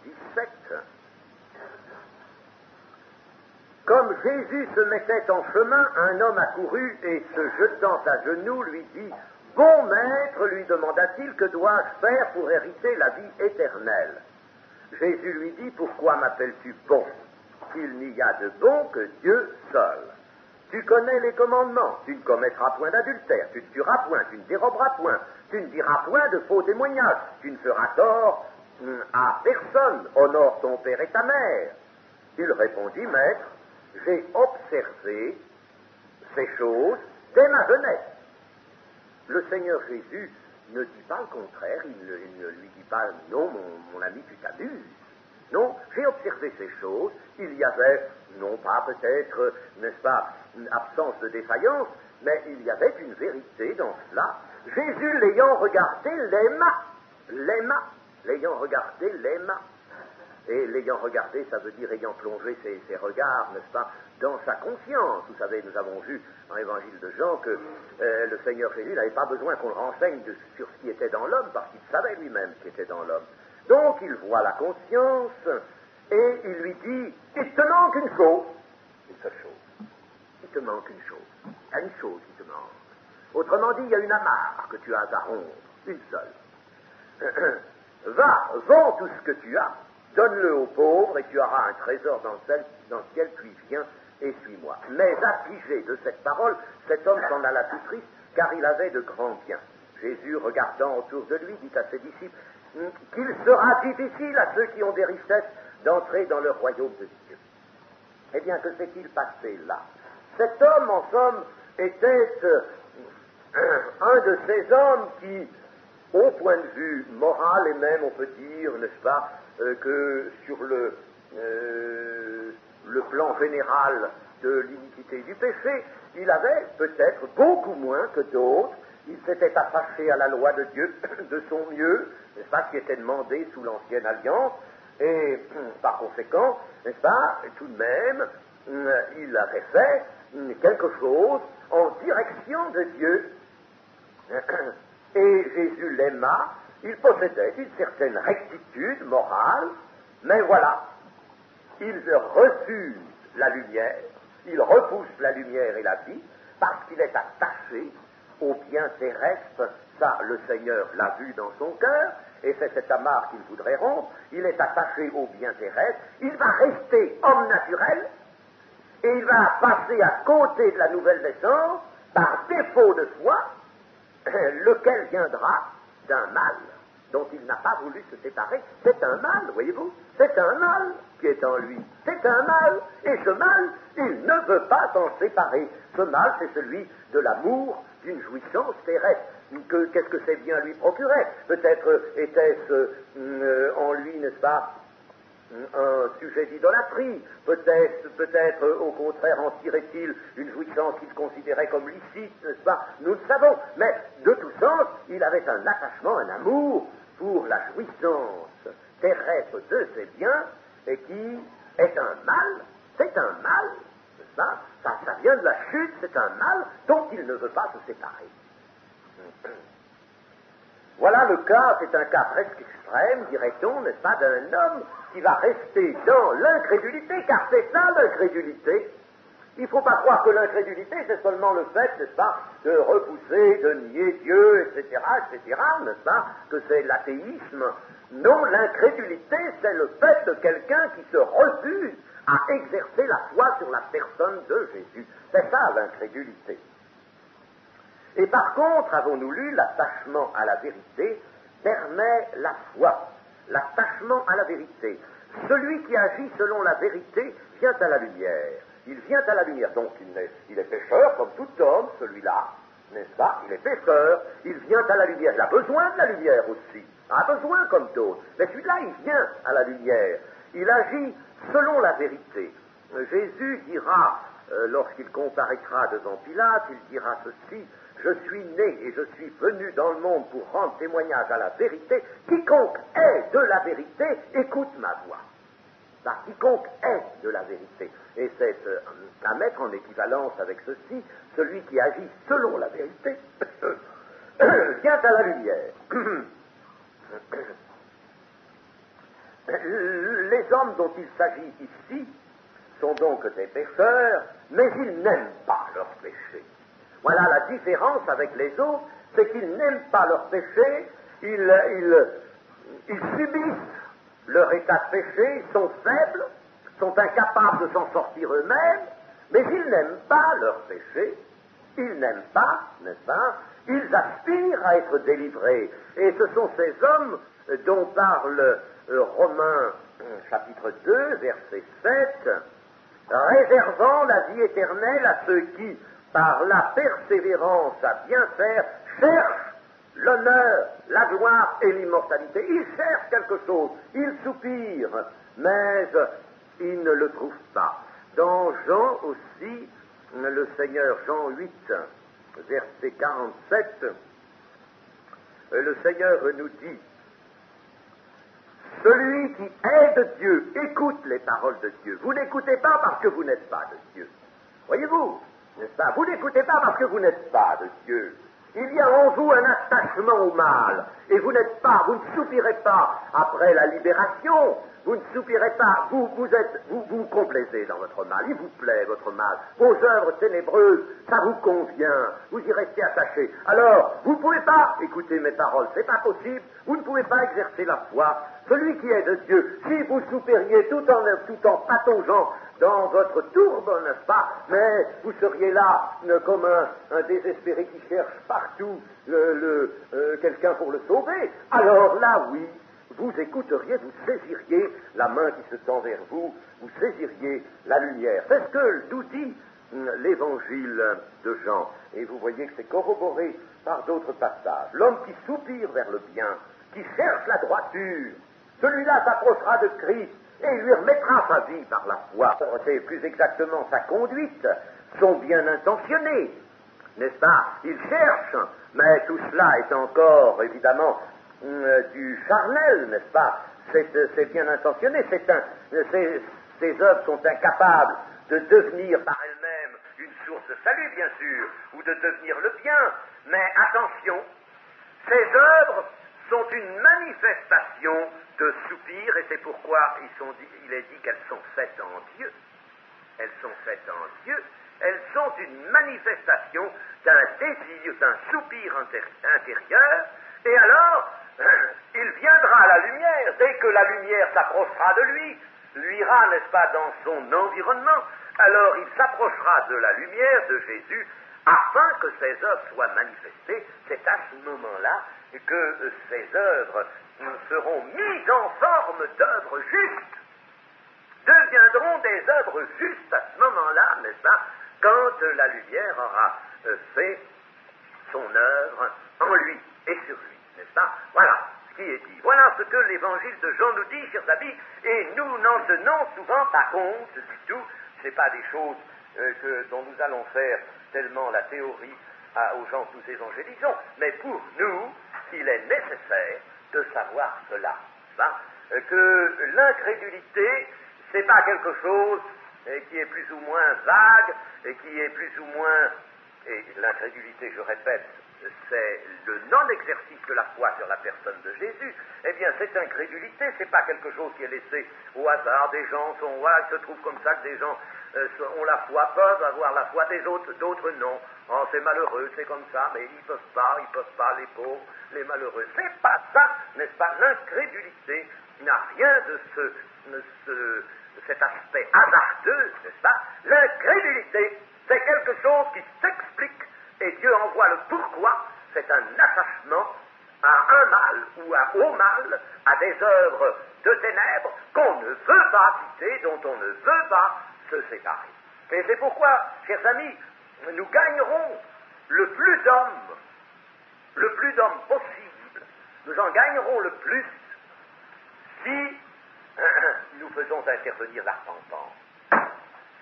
17. Comme Jésus se mettait en chemin, un homme accourut et, se jetant à genoux, lui dit, « Bon maître, lui demanda-t-il, que dois-je faire pour hériter la vie éternelle ?» Jésus lui dit, « Pourquoi m'appelles-tu bon? Il n'y a de bon que Dieu seul. Tu connais les commandements, tu ne commettras point d'adultère, tu ne tueras point, tu ne déroberas point, tu ne diras point de faux témoignages, tu ne feras tort à personne, honore ton père et ta mère. » Il répondit, « Maître, j'ai observé ces choses dès ma jeunesse. » Le Seigneur Jésus ne dit pas le contraire, il ne lui dit pas, « Non, mon ami, tu t'abuses. » Non, j'ai observé ces choses, il y avait, non pas peut-être, n'est-ce pas, une absence de défaillance, mais il y avait une vérité dans cela. Jésus, l'ayant regardé, l'aima, l'ayant regardé, l'aima. Et l'ayant regardé, ça veut dire ayant plongé ses regards, n'est-ce pas, dans sa conscience. Vous savez, nous avons vu dans l'Évangile de Jean que le Seigneur Jésus n'avait pas besoin qu'on le renseigne sur ce qui était dans l'homme, parce qu'il savait lui-même ce qui était dans l'homme. Donc il voit la conscience et il lui dit, il te manque une chose, une seule chose. Il te manque une chose. Il y a une chose qui te manque. Autrement dit, il y a une amarre que tu as à rompre, une seule. Va, vends tout ce que tu as, donne-le aux pauvres et tu auras un trésor dans le ciel, puis viens et suis-moi. Mais affligé de cette parole, cet homme s'en alla tout triste, car il avait de grands biens. Jésus, regardant autour de lui, dit à ses disciples qu'il sera difficile à ceux qui ont des richesses d'entrer dans le royaume de Dieu. Eh bien, que s'est-il passé là? Cet homme, en somme, était un de ces hommes qui, au point de vue moral, et même on peut dire, n'est-ce pas, que sur le plan général de l'iniquité et du péché, il avait peut-être beaucoup moins que d'autres il s'était attaché à la loi de Dieu de son mieux, n'est-ce pas, qui était demandé sous l'ancienne alliance, et par conséquent, n'est-ce pas, tout de même, il avait fait quelque chose en direction de Dieu. Et Jésus l'aima, il possédait une certaine rectitude morale, mais voilà, il refuse la lumière, il repousse la lumière et la vie, parce qu'il est attaché au bien terrestre. Ça, le Seigneur l'a vu dans son cœur, et c'est cette amarre qu'il voudrait rompre. Il est attaché au bien terrestre, il va rester homme naturel, et il va passer à côté de la nouvelle naissance, par défaut de foi, lequel viendra d'un mal dont il n'a pas voulu se séparer. C'est un mal, voyez-vous, c'est un mal qui est en lui, c'est un mal, et ce mal, il ne veut pas s'en séparer. Ce mal, c'est celui de l'amour d'une jouissance terrestre. Qu'est-ce que c'est bien lui procurait? Peut-être était-ce en lui, n'est-ce pas, un sujet d'idolâtrie, peut-être au contraire en tirait-il une jouissance qu'il considérait comme licite, n'est-ce pas? Nous le savons, mais de tout sens, il avait un attachement, un amour pour la jouissance terrestre de ses biens, et qui est un mal, c'est un mal, n'est-ce pas? Ça vient de la chute, c'est un mal dont il ne veut pas se séparer. Voilà le cas, c'est un cas presque extrême, dirait-on, n'est-ce pas, d'un homme qui va rester dans l'incrédulité, car c'est ça l'incrédulité. Il ne faut pas croire que l'incrédulité, c'est seulement le fait, n'est-ce pas, de repousser, de nier Dieu, etc., n'est-ce pas, que c'est l'athéisme. Non, l'incrédulité, c'est le fait de quelqu'un qui se refuse à exercer la foi sur la personne de Jésus. C'est ça l'incrédulité. Et par contre, avons-nous lu, l'attachement à la vérité permet la foi. L'attachement à la vérité. Celui qui agit selon la vérité vient à la lumière. Il vient à la lumière. Donc il est pécheur comme tout homme, celui-là, n'est-ce pas? Il est pécheur, il vient à la lumière. Il a besoin de la lumière aussi. Il a besoin comme d'autres. Mais celui-là, il vient à la lumière. Il agit selon la vérité. Jésus dira, lorsqu'il comparaîtra devant Pilate, il dira ceci: je suis né et je suis venu dans le monde pour rendre témoignage à la vérité. Quiconque est de la vérité, écoute ma voix. Bah, quiconque est de la vérité. Et c'est à mettre en équivalence avec ceci: celui qui agit selon la vérité vient à la lumière. Les hommes dont il s'agit ici sont donc des pécheurs, mais ils n'aiment pas leur péché. Voilà la différence avec les autres, c'est qu'ils n'aiment pas leur péché, ils subissent leur état de péché, ils sont faibles, sont incapables de s'en sortir eux-mêmes, mais ils n'aiment pas leur péché, ils n'aiment pas, n'est-ce pas, ils aspirent à être délivrés. Et ce sont ces hommes dont parle Romains chapitre 2, verset 7, réservant la vie éternelle à ceux qui, par la persévérance à bien faire, cherchent l'honneur, la gloire et l'immortalité. Ils cherchent quelque chose, ils soupirent, mais ils ne le trouvent pas. Dans Jean aussi, le Seigneur, Jean 8, verset 47, le Seigneur nous dit: celui qui est de Dieu écoute les paroles de Dieu. Vous n'écoutez pas parce que vous n'êtes pas de Dieu. Voyez-vous, n'est-ce pas? Vous n'écoutez pas parce que vous n'êtes pas de Dieu. Il y a en vous un attachement au mal, et vous ne soupirez pas après la libération, vous ne soupirez pas, vous complaisez dans votre mal, il vous plaît votre mal, vos œuvres ténébreuses, ça vous convient, vous y restez attachés. Alors, vous ne pouvez pas écouter mes paroles, c'est pas possible, vous ne pouvez pas exercer la foi. Celui qui est de Dieu, si vous soupiriez tout en pataugeant dans votre tourbe, n'est-ce pas, mais vous seriez là comme un désespéré qui cherche partout quelqu'un pour le sauver, alors là, oui, vous écouteriez, vous saisiriez la main qui se tend vers vous, vous saisiriez la lumière. C'est ce que nous dit l'évangile de Jean. Et vous voyez que c'est corroboré par d'autres passages. L'homme qui soupire vers le bien, qui cherche la droiture, celui-là s'approchera de Christ et il lui remettra sa vie par la foi. C'est plus exactement sa conduite, son bien intentionné, n'est-ce pas? Il cherche Mais tout cela est encore, évidemment, du charnel, n'est-ce pas? C'est bien intentionné. Ces œuvres sont incapables de devenir par elles-mêmes une source de salut, bien sûr, ou de devenir le bien. Mais attention, ces œuvres sont une manifestation de soupir, et c'est pourquoi il est dit qu'elles sont faites en Dieu. Elles sont faites en Dieu. Elles sont une manifestation d'un désir, d'un soupir intérieur, et alors, il viendra à la lumière, dès que la lumière s'approchera de lui, ira, n'est-ce pas, dans son environnement, alors il s'approchera de la lumière de Jésus, afin que ses œuvres soient manifestées. C'est à ce moment-là que ces œuvres seront mises en forme d'œuvres justes, deviendront des œuvres justes à ce moment-là, n'est-ce pas, quand la lumière aura fait son œuvre en lui et sur lui, n'est-ce pas? Voilà ce qui est dit. Voilà ce que l'évangile de Jean nous dit, chers amis, et nous n'en tenons souvent pas compte du tout. Ce n'est pas des choses dont nous allons faire tellement la théorie aux gens que nous évangélisons, mais pour nous, il est nécessaire de savoir cela, que l'incrédulité, c'est pas quelque chose qui est plus ou moins vague, et qui est plus ou moins, et l'incrédulité, je répète, c'est le non-exercice de la foi sur la personne de Jésus. Eh bien, cette incrédulité, c'est pas quelque chose qui est laissé au hasard. Des gens il se trouve comme ça que des gens ont la foi, peuvent avoir la foi des autres, d'autres non. Oh, c'est malheureux, c'est comme ça, mais ils peuvent pas, les pauvres, les malheureux. C'est pas ça, n'est-ce pas? L'incrédulité n'a rien de cet aspect hasardeux, n'est-ce pas? L'incrédulité, c'est quelque chose qui s'explique, et Dieu envoie le pourquoi. C'est un attachement à un mal ou au mal, à des œuvres de ténèbres qu'on ne veut pas quitter, dont on ne veut pas se séparer. Et c'est pourquoi, chers amis, nous gagnerons le plus d'hommes possible, nous en gagnerons le plus si nous faisons intervenir la repentance.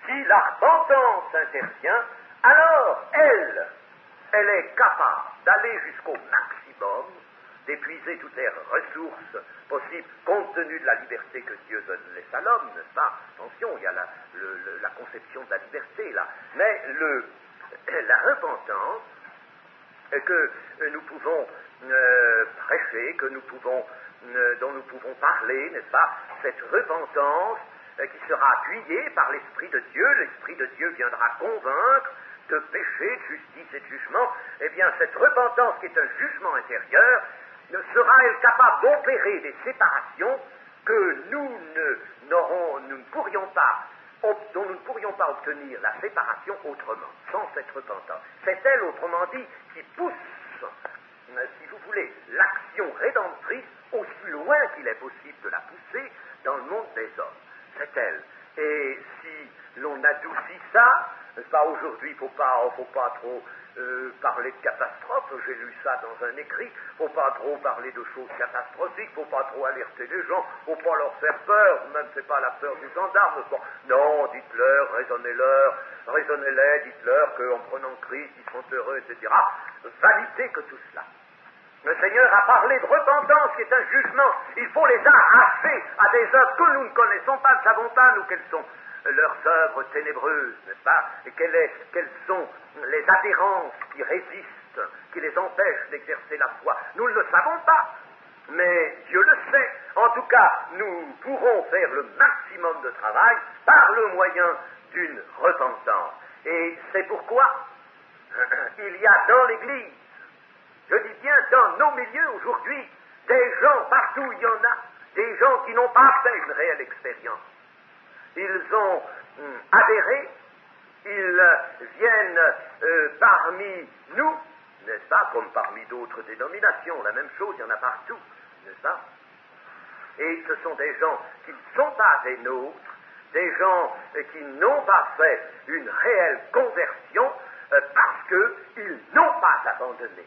Si la repentance intervient, alors elle est capable d'aller jusqu'au maximum, d'épuiser toutes les ressources possibles, compte tenu de la liberté que Dieu laisse à l'homme, n'est-ce pas? Attention, il y a la conception de la liberté, là. Mais la repentance que nous pouvons prêcher, dont nous pouvons parler, n'est-ce pas? Cette repentance qui sera appuyée par l'Esprit de Dieu viendra convaincre de péché, de justice et de jugement. Eh bien, cette repentance qui est un jugement intérieur, sera-elle capable d'opérer des séparations que dont nous ne pourrions pas obtenir la séparation autrement, sans cette repentance. C'est elle, autrement dit, qui pousse, si vous voulez, l'action rédemptrice aussi loin qu'il est possible de la pousser dans le monde des hommes. C'est elle. Et si l'on adoucit ça, n'est-ce pas, aujourd'hui, il ne faut pas trop parler de catastrophes, j'ai lu ça dans un écrit, il ne faut pas trop parler de choses catastrophiques, il ne faut pas trop alerter les gens, il ne faut pas leur faire peur, même c'est pas la peur du gendarme. Bon. Non, dites-leur, raisonnez-les, dites-leur qu'en prenant Christ, ils sont heureux, etc. Validez que tout cela. Le Seigneur a parlé de repentance, qui est un jugement. Il faut les arracher à des œuvres que nous ne connaissons pas, ne savons pas, nous, quelles sont leurs œuvres ténébreuses, n'est-ce pas? Et quelles sont les adhérences qui résistent, qui les empêchent d'exercer la foi. Nous ne le savons pas, mais Dieu le sait. En tout cas, nous pourrons faire le maximum de travail par le moyen d'une repentance. Et c'est pourquoi il y a dans l'Église, je dis bien dans nos milieux aujourd'hui, des gens, partout il y en a, des gens qui n'ont pas fait une réelle expérience. Ils ont adhéré, ils viennent parmi nous, n'est-ce pas, comme parmi d'autres dénominations, la même chose, il y en a partout, n'est-ce pas? Et ce sont des gens qui ne sont pas des nôtres, des gens qui n'ont pas fait une réelle conversion parce qu'ils n'ont pas abandonné.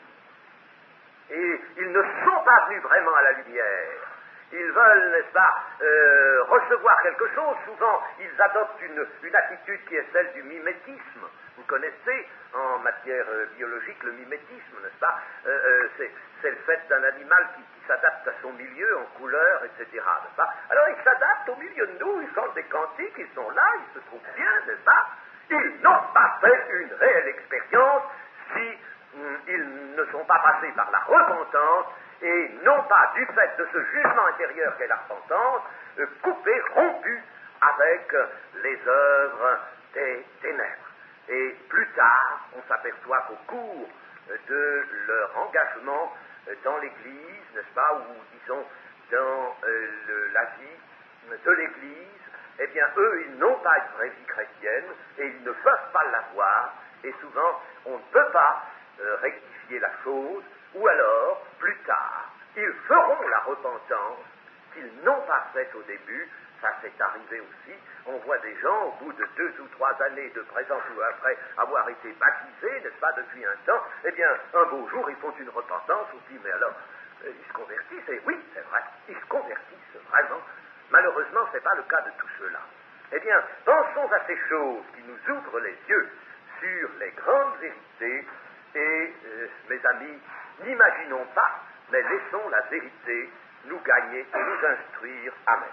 Et ils ne sont pas venus vraiment à la lumière. ils veulent, n'est-ce pas, recevoir quelque chose, souvent ils adoptent une attitude qui est celle du mimétisme. Vous connaissez en matière biologique le mimétisme, n'est-ce pas? C'est le fait d'un animal qui s'adapte à son milieu en couleur, etc. N'est-ce pas? Alors ils s'adaptent au milieu de nous, ils chantent des cantiques, ils sont là, ils se trouvent bien, n'est-ce pas? Ils n'ont pas fait une réelle expérience si ils ne sont pas passés par la repentance et non pas du fait de ce jugement intérieur qu'est la repentance, coupés, rompus avec les œuvres des ténèbres. Et plus tard, on s'aperçoit qu'au cours de leur engagement dans l'Église, n'est-ce pas, ou disons dans la vie de l'Église, eh bien, eux, ils n'ont pas une vraie vie chrétienne et ils ne peuvent pas l'avoir, et souvent, on ne peut pas rectifier la chose, ou alors, plus tard, ils feront la repentance qu'ils n'ont pas faite au début. Ça s'est arrivé aussi. On voit des gens, au bout de 2 ou 3 années de présence ou après avoir été baptisés, n'est-ce pas, depuis un temps, eh bien, un beau jour, ils font une repentance, on se dit, mais alors, ils se convertissent, et oui, c'est vrai, ils se convertissent vraiment. Malheureusement, ce n'est pas le cas de tous ceux-là. Eh bien, pensons à ces choses qui nous ouvrent les yeux sur les grandes vérités, et, mes amis, n'imaginons pas, mais laissons la vérité nous gagner et nous instruire. Amen.